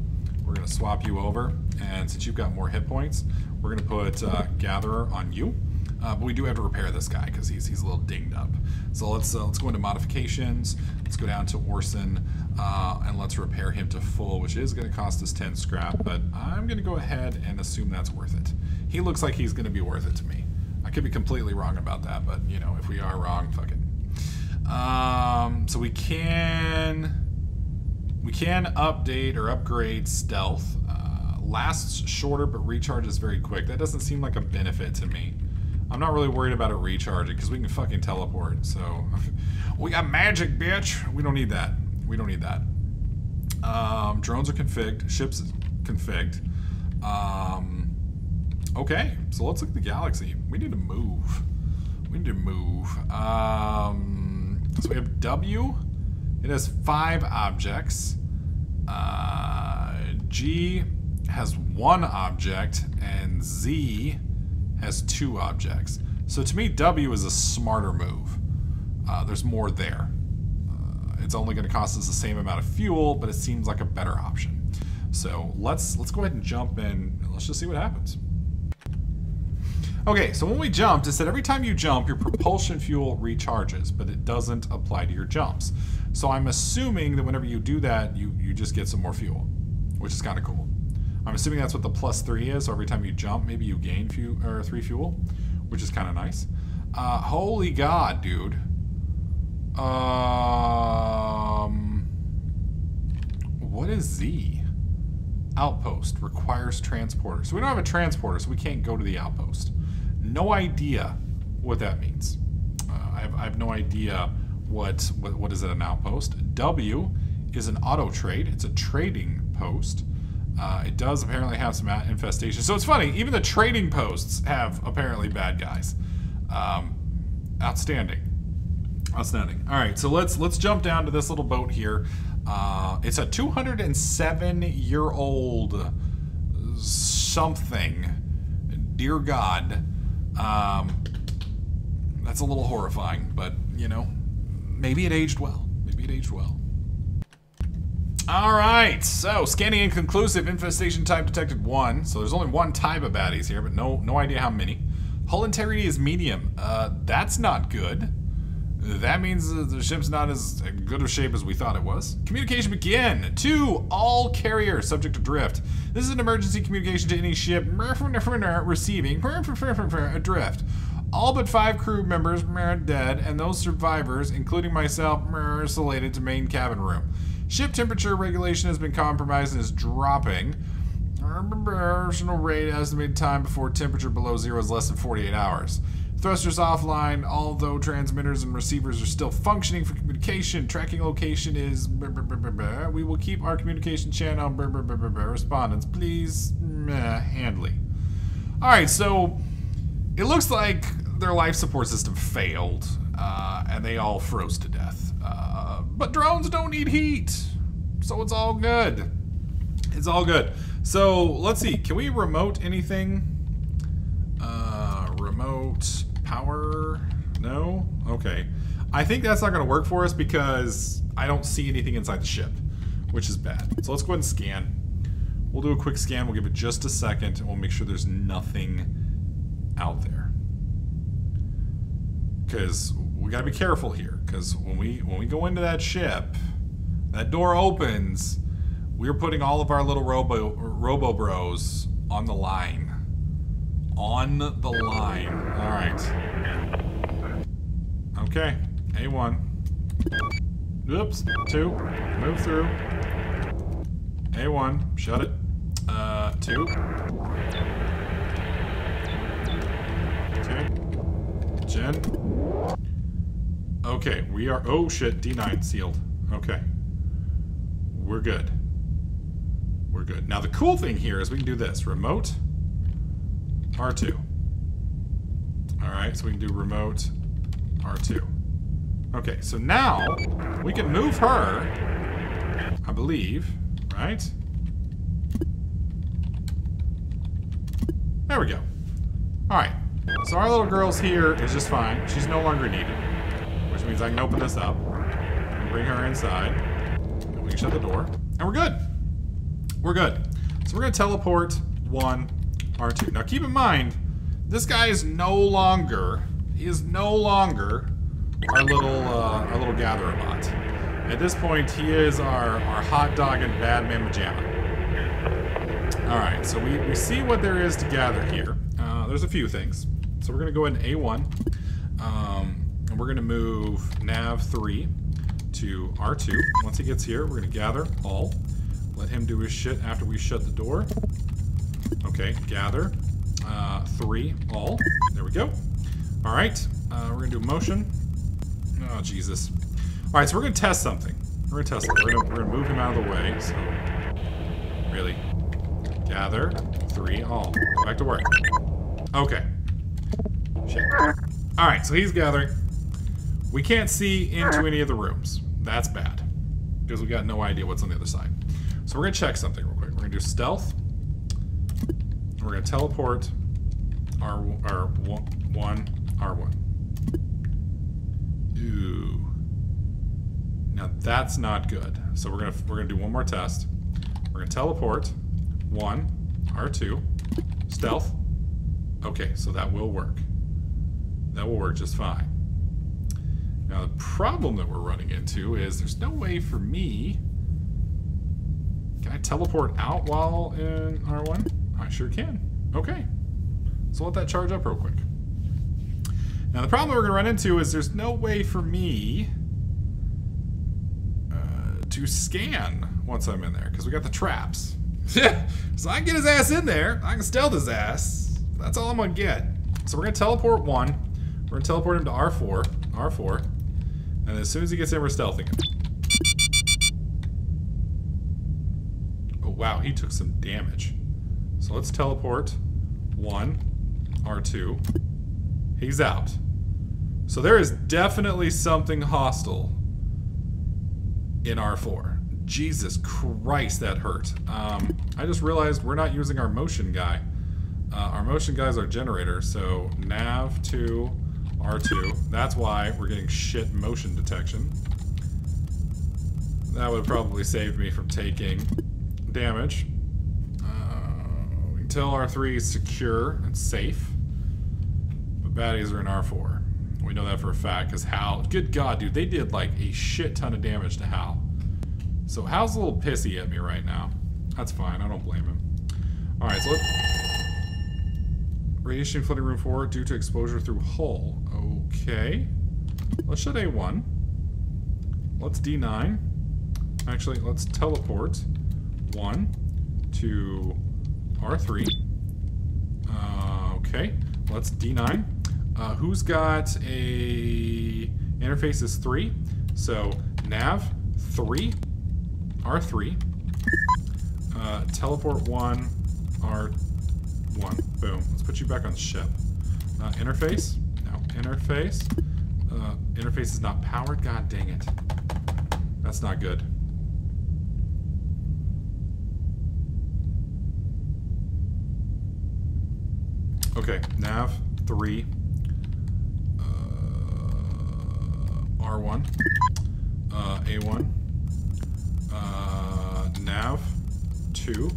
We're going to swap you over. And since you've got more hit points, we're going to put gatherer on you. But we do have to repair this guy because he's a little dinged up. So let's go into modifications. Let's go down to Orson and let's repair him to full, which is going to cost us 10 scrap. But I'm going to go ahead and assume that's worth it. He looks like he's going to be worth it to me. I could be completely wrong about that, but you know, if we are wrong, fuck it. So we can update or upgrade stealth. Lasts shorter but recharges very quick. That doesn't seem like a benefit to me. I'm not really worried about it recharging because we can fucking teleport. So we got magic, bitch. We don't need that. We don't need that. Drones are configured. Ships configured. Okay, so let's look at the galaxy. We need to move. We need to move. So we have W. It has 5 objects. G has 1 object, and Z has 2 objects. So to me, W is a smarter move. There's more there. It's only going to cost us the same amount of fuel, but it seems like a better option. So let's go ahead and jump in, and let's just see what happens. Okay, so when we jumped, it said every time you jump, your propulsion fuel recharges, but it doesn't apply to your jumps. So I'm assuming that whenever you do that, you just get some more fuel, which is kind of cool. I'm assuming that's what the +3 is, so every time you jump, maybe you gain 3 fuel, which is kind of nice. Holy God, dude. What is Z? Outpost requires transporter. So we don't have a transporter, so we can't go to the outpost. No idea what that means. I have no idea what is at an outpost. W is an auto trade. It's a trading post. It does apparently have some infestation. So it's funny, even the trading posts have apparently bad guys. Outstanding. Outstanding. All right, so let's jump down to this little boat here. It's a 207-year-old something. Dear God. That's a little horrifying, but, you know, maybe it aged well. Maybe it aged well. All right, so scanning inconclusive. Infestation type detected 1. So there's only 1 type of baddies here, but no idea how many. Hull integrity is medium. That's not good. That means the ship's not as good of shape as we thought it was. Communication begin. 2, all carriers subject to drift. This is an emergency communication to any ship receiving adrift. All but 5 crew members are dead, and those survivors, including myself, are isolated to main cabin room. Ship temperature regulation has been compromised and is dropping. Operational rate estimated time before temperature below 0 is less than 48 hours. Thrusters offline, although transmitters and receivers are still functioning for communication. Tracking location is... We will keep our communication channel... Respondents, please... Handley. Alright, so... It looks like their life support system failed, and they all froze to death. But drones don't need heat, so it's all good. It's all good. So, let's see. Can we remote anything? Remote power? No? Okay. I think that's not going to work for us because I don't see anything inside the ship, which is bad. So let's go ahead and scan. We'll do a quick scan. We'll give it just a second, and we'll make sure there's nothing out there. Because we got to be careful here. Because when we go into that ship, that door opens, we're putting all of our little robo bros on the line. On the line. All right. Okay. A1. Oops. 2. Move through. A1. Shut it. 2. Okay. Gen. Okay. We are... Oh, shit. D9 sealed. Okay. We're good. We're good. Now, the cool thing here is we can do this. Remote... R2. Alright, so we can do remote R2. Okay, so now we can move her, I believe, right? There we go. Alright, so our little girl's here is just fine. She's no longer needed, which means I can open this up and bring her inside. And we can shut the door, and we're good. We're good. So we're going to teleport 1, R2. Now keep in mind, this guy is no longer, he is no longer our little gatherer bot. At this point, he is our hot dog and bad man pajama. Alright, so we see what there is to gather here. There's a few things. So we're going to go ahead and A1. And we're going to move nav 3 to R2. Once he gets here, we're going to gather all. Let him do his shit after we shut the door. Okay, gather. 3, all. There we go. Alright, we're going to do motion. Oh, Jesus. Alright, so we're going to test something. We're going to test it. We're going to move him out of the way, so... Really. Gather. 3, all. Go back to work. Okay. Shit. Alright, so he's gathering. We can't see into any of the rooms. That's bad. Because we got no idea what's on the other side. So we're going to check something real quick. We're going to do stealth. We're going to teleport R1, R1. Ooh. Now that's not good. So we're gonna do one more test. We're gonna teleport 1, R2, stealth. Okay, so that will work. That will work just fine. Now the problem that we're running into is there's no way for me. Can I teleport out while in R1? I sure can. Okay. So let that charge up real quick. Now the problem that we're going to run into is there's no way for me to scan once I'm in there, because we got the traps. So I can get his ass in there. I can stealth his ass. That's all I'm going to get. So we're going to teleport 1. We're going to teleport him to R4. R4. And as soon as he gets in, we're stealthing him. Oh, wow. He took some damage. So let's teleport 1, R2. He's out. So there is definitely something hostile in R4. Jesus Christ, that hurt. I just realized we're not using our motion guy. Our motion guy is our generator, so nav to R2. That's why we're getting shit motion detection. That would have probably saved me from taking damage. We can tell R3 is secure and safe. But baddies are in R4. We know that for a fact, because Hal... Good God, dude, they did like a shit ton of damage to Hal. So Hal's a little pissy at me right now. That's fine, I don't blame him. Alright, so let's... Radiation flooding room 4 due to exposure through hull. Okay. Let's shut A1. Let's D9. Actually, let's teleport 1 to R3. Okay. Let's D9. Who's got a... Interface is 3. So, nav 3. R3. Teleport 1. R1. Boom. Let's put you back on the ship. Interface. No. Interface. Interface is not powered. God dang it. That's not good. Okay. Nav 3. R1. A1. Nav 2.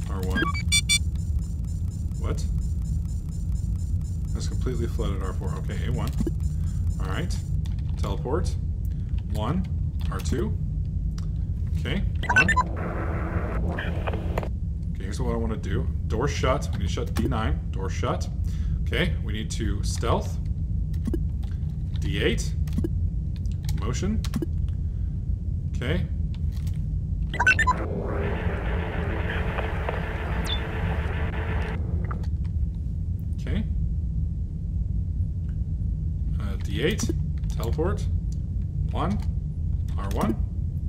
R1. What? That's completely flooded R4. Okay, A1. Alright. Teleport. 1. R2. Okay, 1. Okay, here's what I want to do. Door shut. We need to shut D9. Door shut. Okay, we need to stealth. D8. Motion. Okay. Okay. D8. Teleport. 1. R1.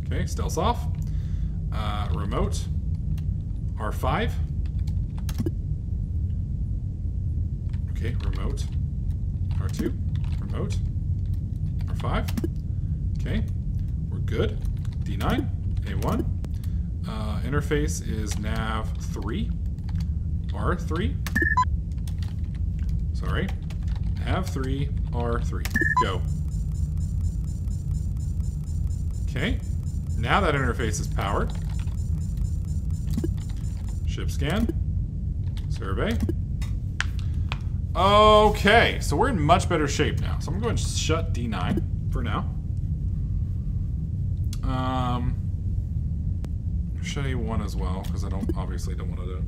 Okay, stealth off. Remote. R5. Okay, remote. R2. Remote. R5. Okay, we're good. D9. A1. Interface is nav 3. R3. Sorry. Nav 3. R3. Go. Okay. Now that interface is powered. Ship scan. Survey. Okay, so we're in much better shape now. So I'm going to shut D9 for now. Shut A1 as well, because I obviously don't want it to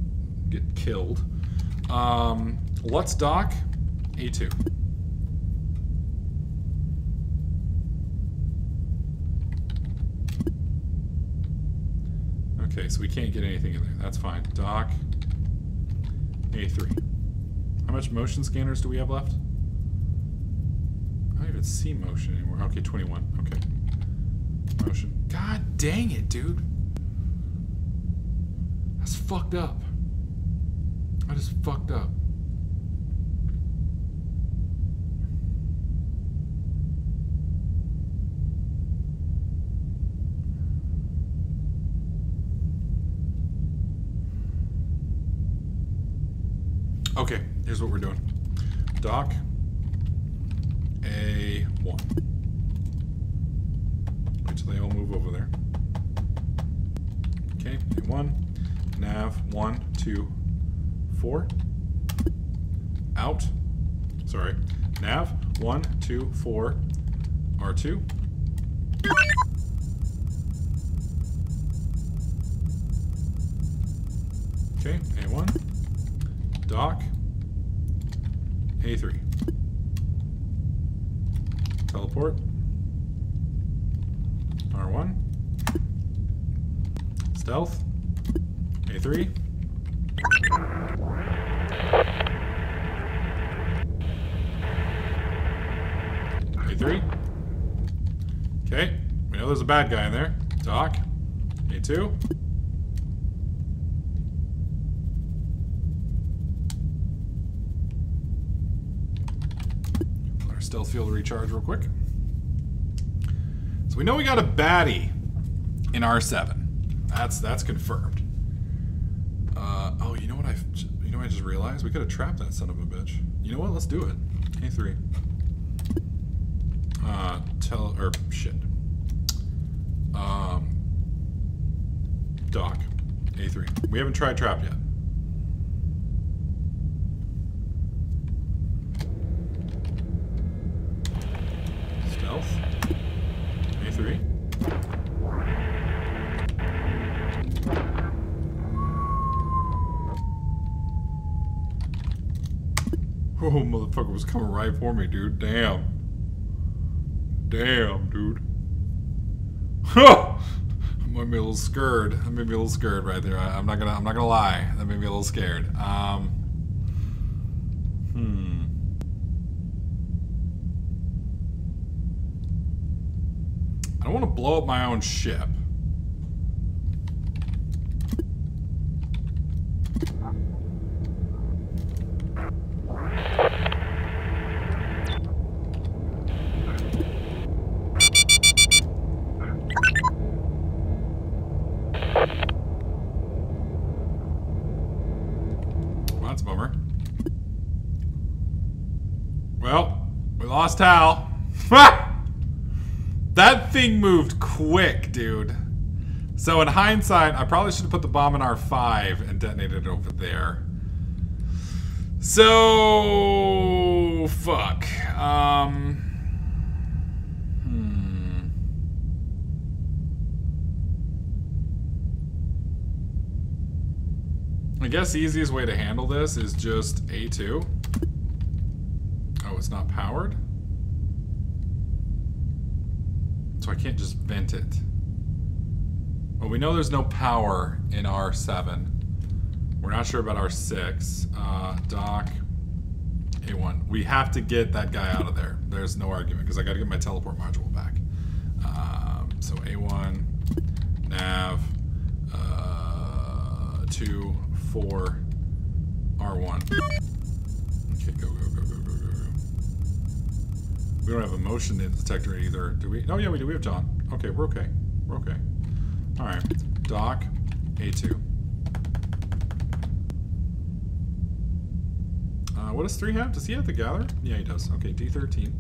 get killed. Let's dock A2. Okay, so we can't get anything in there. That's fine. Dock A3. How much motion scanners do we have left? I don't even see motion anymore. Okay, 21. Okay. Motion. God dang it, dude. That's fucked up. I just fucked up. Okay, here's what we're doing. Dock A1. Wait till they all move over there. Okay, A1. Nav 1, 2, 4. Out. Sorry. Nav 1, 2, 4. R2. Okay, A1. Dock A3. Teleport. R1. Stealth. A3. A3. Okay, we know there's a bad guy in there. Dock. A2. stealth field recharge real quick. So we know we got a baddie in R7. That's confirmed. Oh, you know what I just realized? We could have trapped that son of a bitch. You know what? Let's do it. A3. Shit. Dock. A3. We haven't tried trap yet. Stealth. A3. Oh, motherfucker was coming right for me, dude. Damn. Damn, dude. That made me a little scared. That made me a little scared right there. I'm not gonna lie. That made me a little scared. I don't want to blow up my own ship. That's a bummer. Well, we lost Hal. That thing moved quick, dude. So in hindsight, I probably should have put the bomb in R5 and detonated it over there. So fuck. I guess the easiest way to handle this is just A2. Oh, it's not powered? So I can't just vent it. Well, we know there's no power in R7. We're not sure about R6. Dock. A1. We have to get that guy out of there. There's no argument, because I gotta get my teleport module back. So A1, nav, 2, 4, R1. Okay, go. We don't have a motion detector either, do we? Oh yeah, we do. We have John. Okay, we're okay. We're okay. All right. Dock, A2. What does 3 have? Does he have the gather? Yeah, he does. Okay, D13.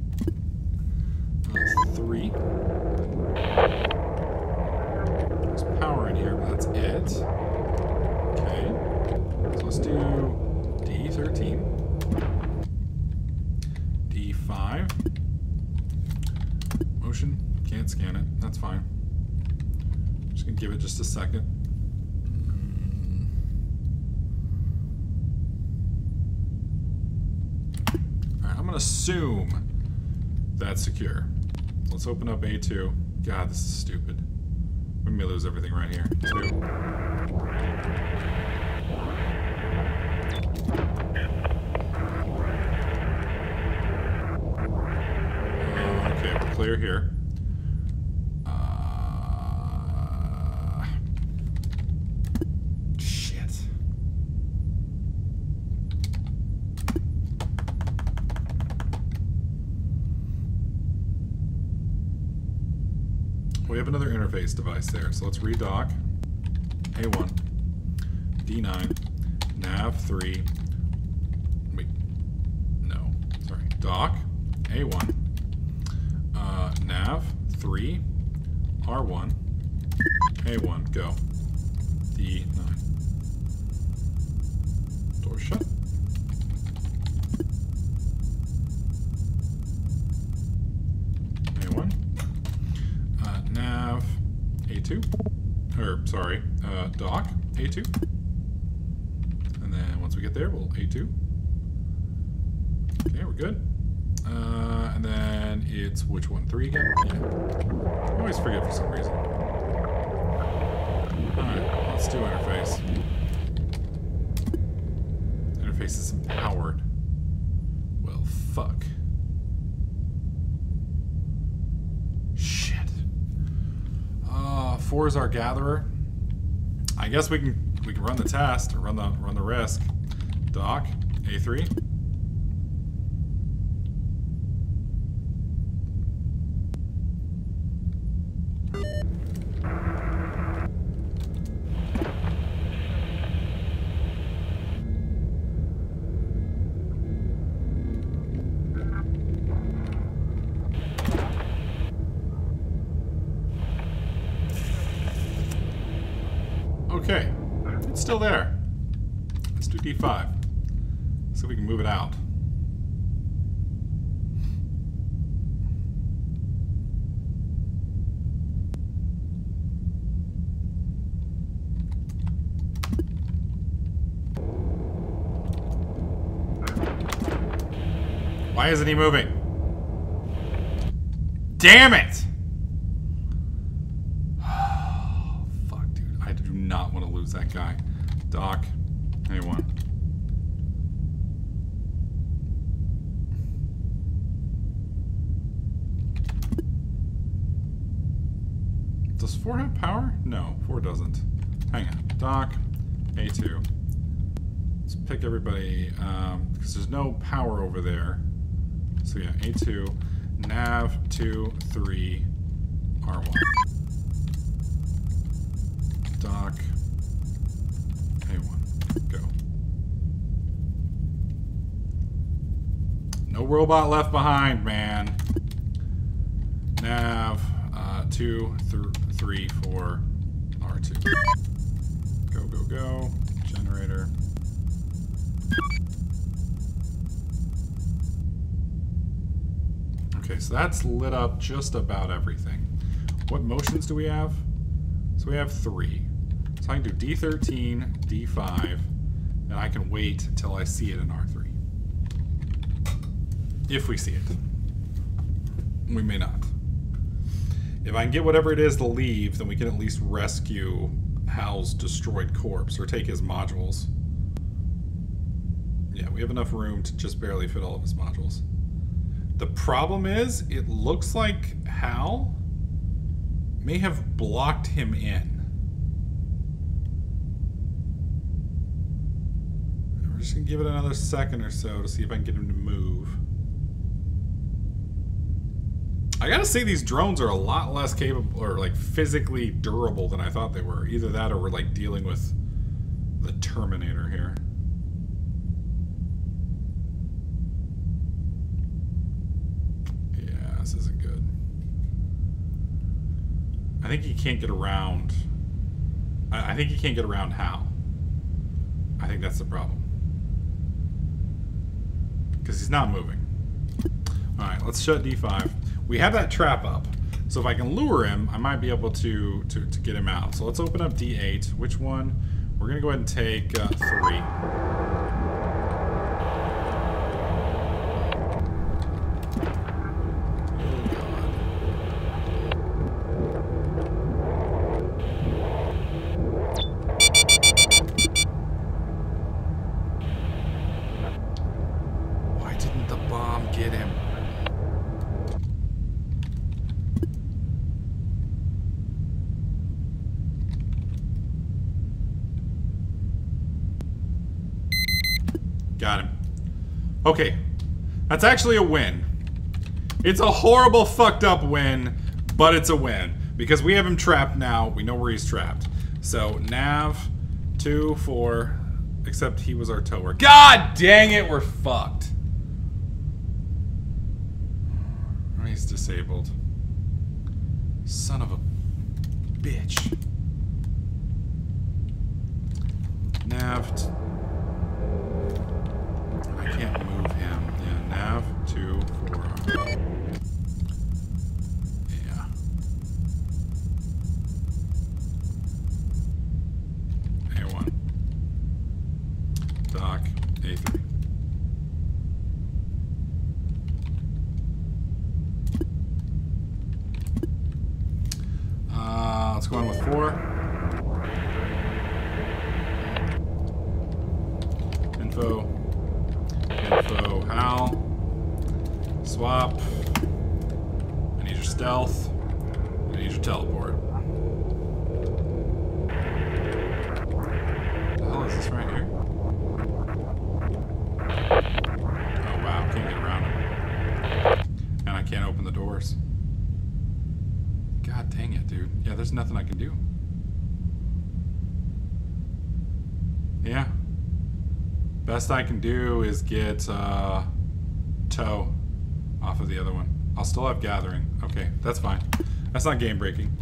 3. There's power in here, but that's it. Okay. So let's do D13. D5. Motion. Can't scan it. That's fine. Just gonna give it just a second. Alright, I'm gonna assume that's secure. Let's open up A2. God, this is stupid. We may lose everything right here. 2. Okay, we're clear here. Shit. We have another interface device there, so let's redock. A1, D9, nav 3. Wait, no, sorry. Dock, A1, nav 3, R1, A1, go. D9. Door shut. A1. Nav A2. Or, sorry, dock A2. And then once we get there, we'll A2. Okay, we're good. And then it's which one? 3 again? Yeah. I always forget for some reason. Alright, let's do interface. Interface is empowered. Well, fuck. Shit. 4 is our gatherer. I guess we can run the test or run the risk. Dock A3. Okay. It's still there. Let's do D5. See if we can move it out. Why isn't he moving? Damn it! Fuck, dude. I do not want to lose that guy. Doc. Anyone. Does 4 have power? No, 4 doesn't. Hang on. Doc. A2. Let's pick everybody, because there's no power over there. So yeah, A2, Nav 2, 3, R1. Doc, A1, go. No robot left behind, man. Nav 2, 3, 4, R2. Go, go, go. Generator. Okay, so that's lit up just about everything. What motions do we have? So we have 3. So I can do D13, D5, and I can wait until I see it in R3. If we see it. We may not. If I can get whatever it is to leave, then we can at least rescue Hal's destroyed corpse, or take his modules. Yeah, we have enough room to just barely fit all of his modules. The problem is, it looks like Hal may have blocked him in. We're just gonna give it another second or so to see if I can get him to move. I gotta say, these drones are a lot less capable, or like physically durable than I thought they were. Either that, or we're like dealing with the Terminator here. This isn't good. I think he can't get around. I think he can't get around Hal. I think that's the problem. Because he's not moving. Alright, let's shut D5. We have that trap up. So if I can lure him, I might be able to get him out. So let's open up D8. Which one? We're going to go ahead and take 3. Got him. Okay. That's actually a win. It's a horrible, fucked up win, but it's a win. Because we have him trapped now. We know where he's trapped. So, Nav 2, 4. Except he was our tower. God dang it, we're fucked. He's disabled. Son of a bitch. Nav. I can't move him. Yeah, Nav 2, 4. Yeah. A1. Doc. A3. Let's go on with 4. Info. Hal. Swap. I need your stealth. I need your teleport. What the hell is this right here? Oh wow, can't get around him. And I can't open the doors. God dang it, dude. Yeah, there's nothing I can do. Yeah. Best I can do is get tow off of the other one. I'll still have gathering. Okay, that's fine. That's not game breaking.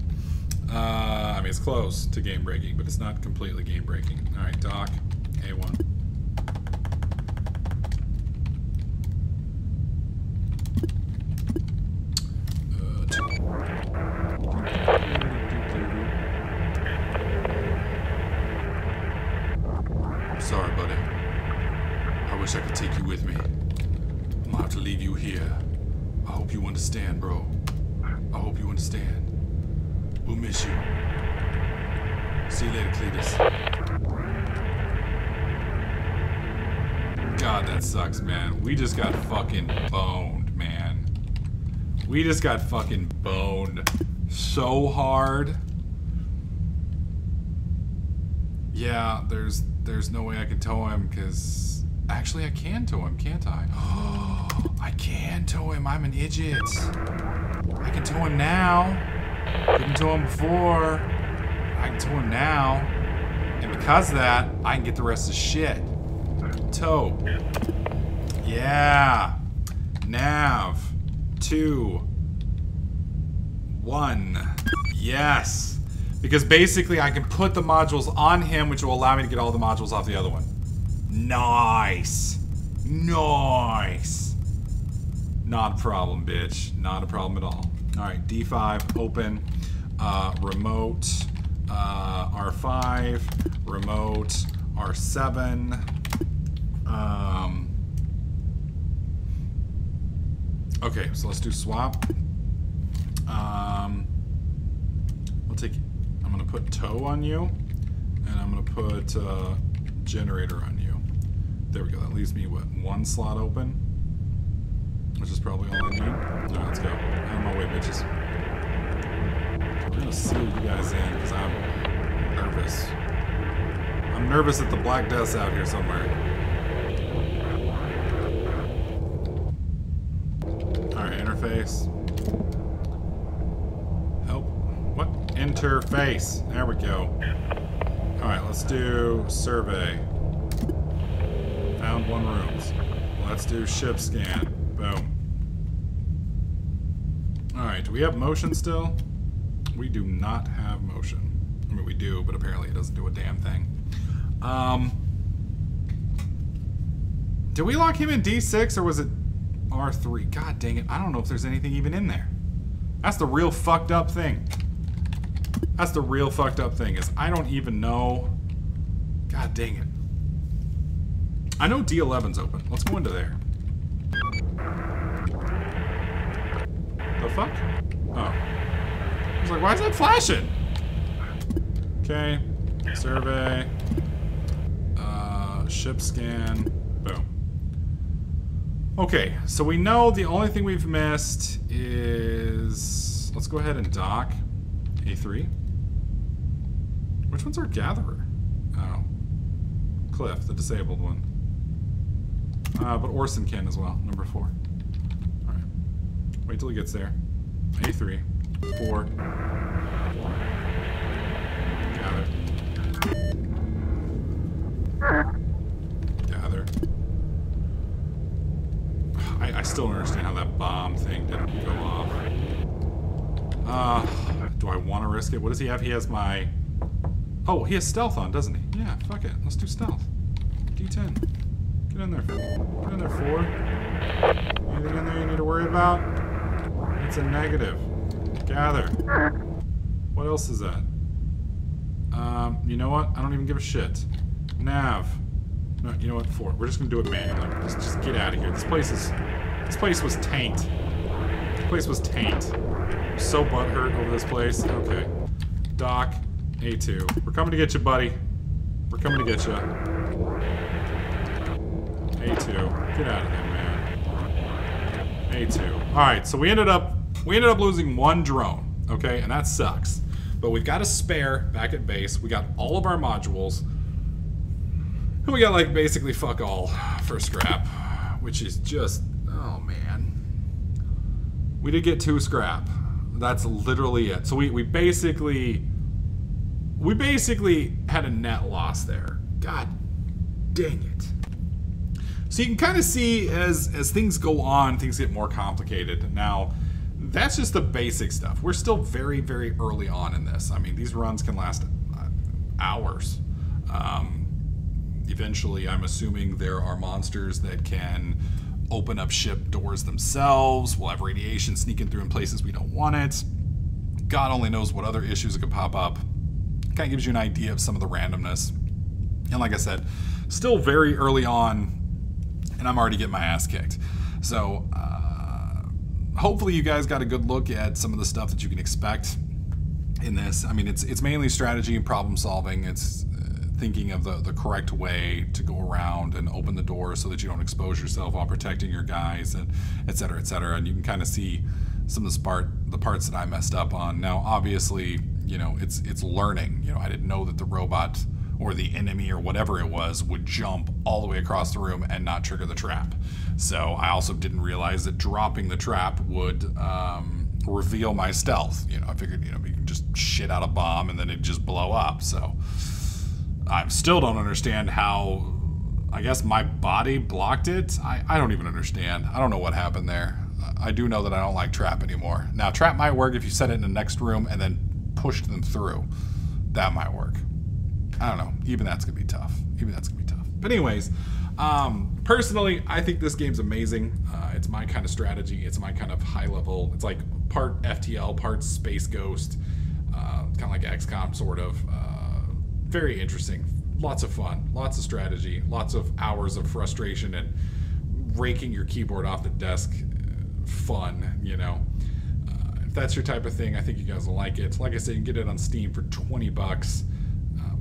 I mean, it's close to game breaking, but it's not completely game breaking. All right, dock, A1. Sorry, buddy. I wish I could take you with me. I'm gonna have to leave you here. I hope you understand, bro. I hope you understand. We'll miss you. See you later, Cletus. God, that sucks, man. We just got fucking boned, man. We just got fucking boned so hard. Yeah, there's no way I can tow him, because... Actually, I can tow him, can't I? Oh, I can tow him. I'm an idiot. I can tow him now. Couldn't tow him before. I can tow him now. And because of that, I can get the rest of the shit. Tow. Yeah. Nav. 2. 1. Yes. Because basically I can put the modules on him, which will allow me to get all the modules off the other one. Nice. Nice. Not a problem, bitch. Not a problem at all. Alright, D5, open. Remote. R5. Remote. R7. Okay, so let's do swap. We'll take... I'm gonna put tow on you. And I'm gonna put generator on you. There we go. That leaves me, what, 1 slot open? Which is probably all I need. Alright, let's go. Out of my way, bitches. We're gonna seal you guys in, because I'm nervous. I'm nervous that the Black Death's out here somewhere. Alright, interface. Help. What? Interface. There we go. Alright, let's do survey. Found 1 rooms. Let's do ship scan. Boom. Alright, do we have motion still? We do not have motion. I mean, we do, but apparently it doesn't do a damn thing. Did we lock him in D6 or was it R3? God dang it, I don't know if there's anything even in there. That's the real fucked up thing. That's the real fucked up thing, is I don't even know. God dang it. I know D11's open. Let's go into there. The fuck? Oh. I was like, why is that flashing? Okay. Survey. Ship scan. Boom. Okay, so we know the only thing we've missed is... Let's go ahead and dock. A3. Which one's our gatherer? Oh. Cliff, the disabled one. But Orson can as well. Number 4. Alright. Wait till he gets there. A3. 4. Gather. Gather. I still don't understand how that bomb thing didn't go off. Do I want to risk it? What does he have? He has my... Oh, he has stealth on, doesn't he? Yeah, fuck it. Let's do stealth. D10. Get in there, Phil. Get in there, 4. Anything in there you need to worry about? It's a negative. Gather. What else is that? You know what? I don't even give a shit. Nav. No, you know what? 4. We're just gonna do it manually. Just get out of here. This place was taint. This place was taint. I'm so butthurt over this place. Okay. Dock. A2. We're coming to get you, buddy. We're coming to get you. A2. Get out of there, man. A2. Alright, so we ended up losing 1 drone. Okay, and that sucks. But we've got a spare back at base. We got all of our modules. And we got, like, basically fuck all for scrap. Which is just... Oh, man. We did get 2 scrap. That's literally it. So we basically... We basically had a net loss there. God dang it. So you can kind of see as things go on, things get more complicated. Now, that's just the basic stuff. We're still very, very early on in this. I mean, these runs can last hours. Eventually, I'm assuming there are monsters that can open up ship doors themselves. We'll have radiation sneaking through in places we don't want it. God only knows what other issues could pop up. Kind of gives you an idea of some of the randomness. And like I said, still very early on, and I'm already getting my ass kicked. So hopefully you guys got a good look at some of the stuff that you can expect in this. I mean, it's mainly strategy and problem solving. It's thinking of the correct way to go around and open the door so that you don't expose yourself while protecting your guys, and et cetera, et cetera. And you can kind of see some of the parts that I messed up on. Now, obviously, you know, it's learning. You know, I didn't know that the robot or the enemy or whatever it was would jump all the way across the room and not trigger the trap. So I also didn't realize that dropping the trap would reveal my stealth. You know, I figured, you know, you can just shit out a bomb and then it'd just blow up. So I still don't understand how, I guess my body blocked it. I don't even understand. I don't know what happened there. I do know that I don't like trap anymore. Now, trap might work if you set it in the next room and then pushed them through. That might work. I don't know. Even that's going to be tough. But anyways, personally, I think this game's amazing. It's my kind of strategy. It's my kind of high level. It's like part FTL, part Space Ghost. Kind of like XCOM, sort of. Very interesting. Lots of fun. Lots of strategy. Lots of hours of frustration and raking your keyboard off the desk. Fun, you know. If that's your type of thing, I think you guys will like it. Like I said, you can get it on Steam for 20 bucks.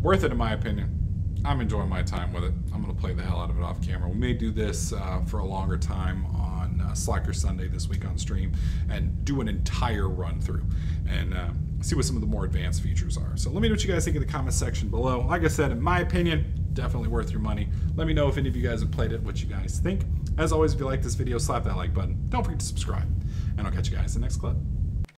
Worth it in my opinion. I'm enjoying my time with it. I'm going to play the hell out of it off camera. We may do this for a longer time on Slacker Sunday this week on stream and do an entire run through and see what some of the more advanced features are. So let me know what you guys think in the comment section below. Like I said, in my opinion, definitely worth your money. Let me know if any of you guys have played it, what you guys think. As always, if you like this video, slap that like button. Don't forget to subscribe. And I'll catch you guys in the next clip.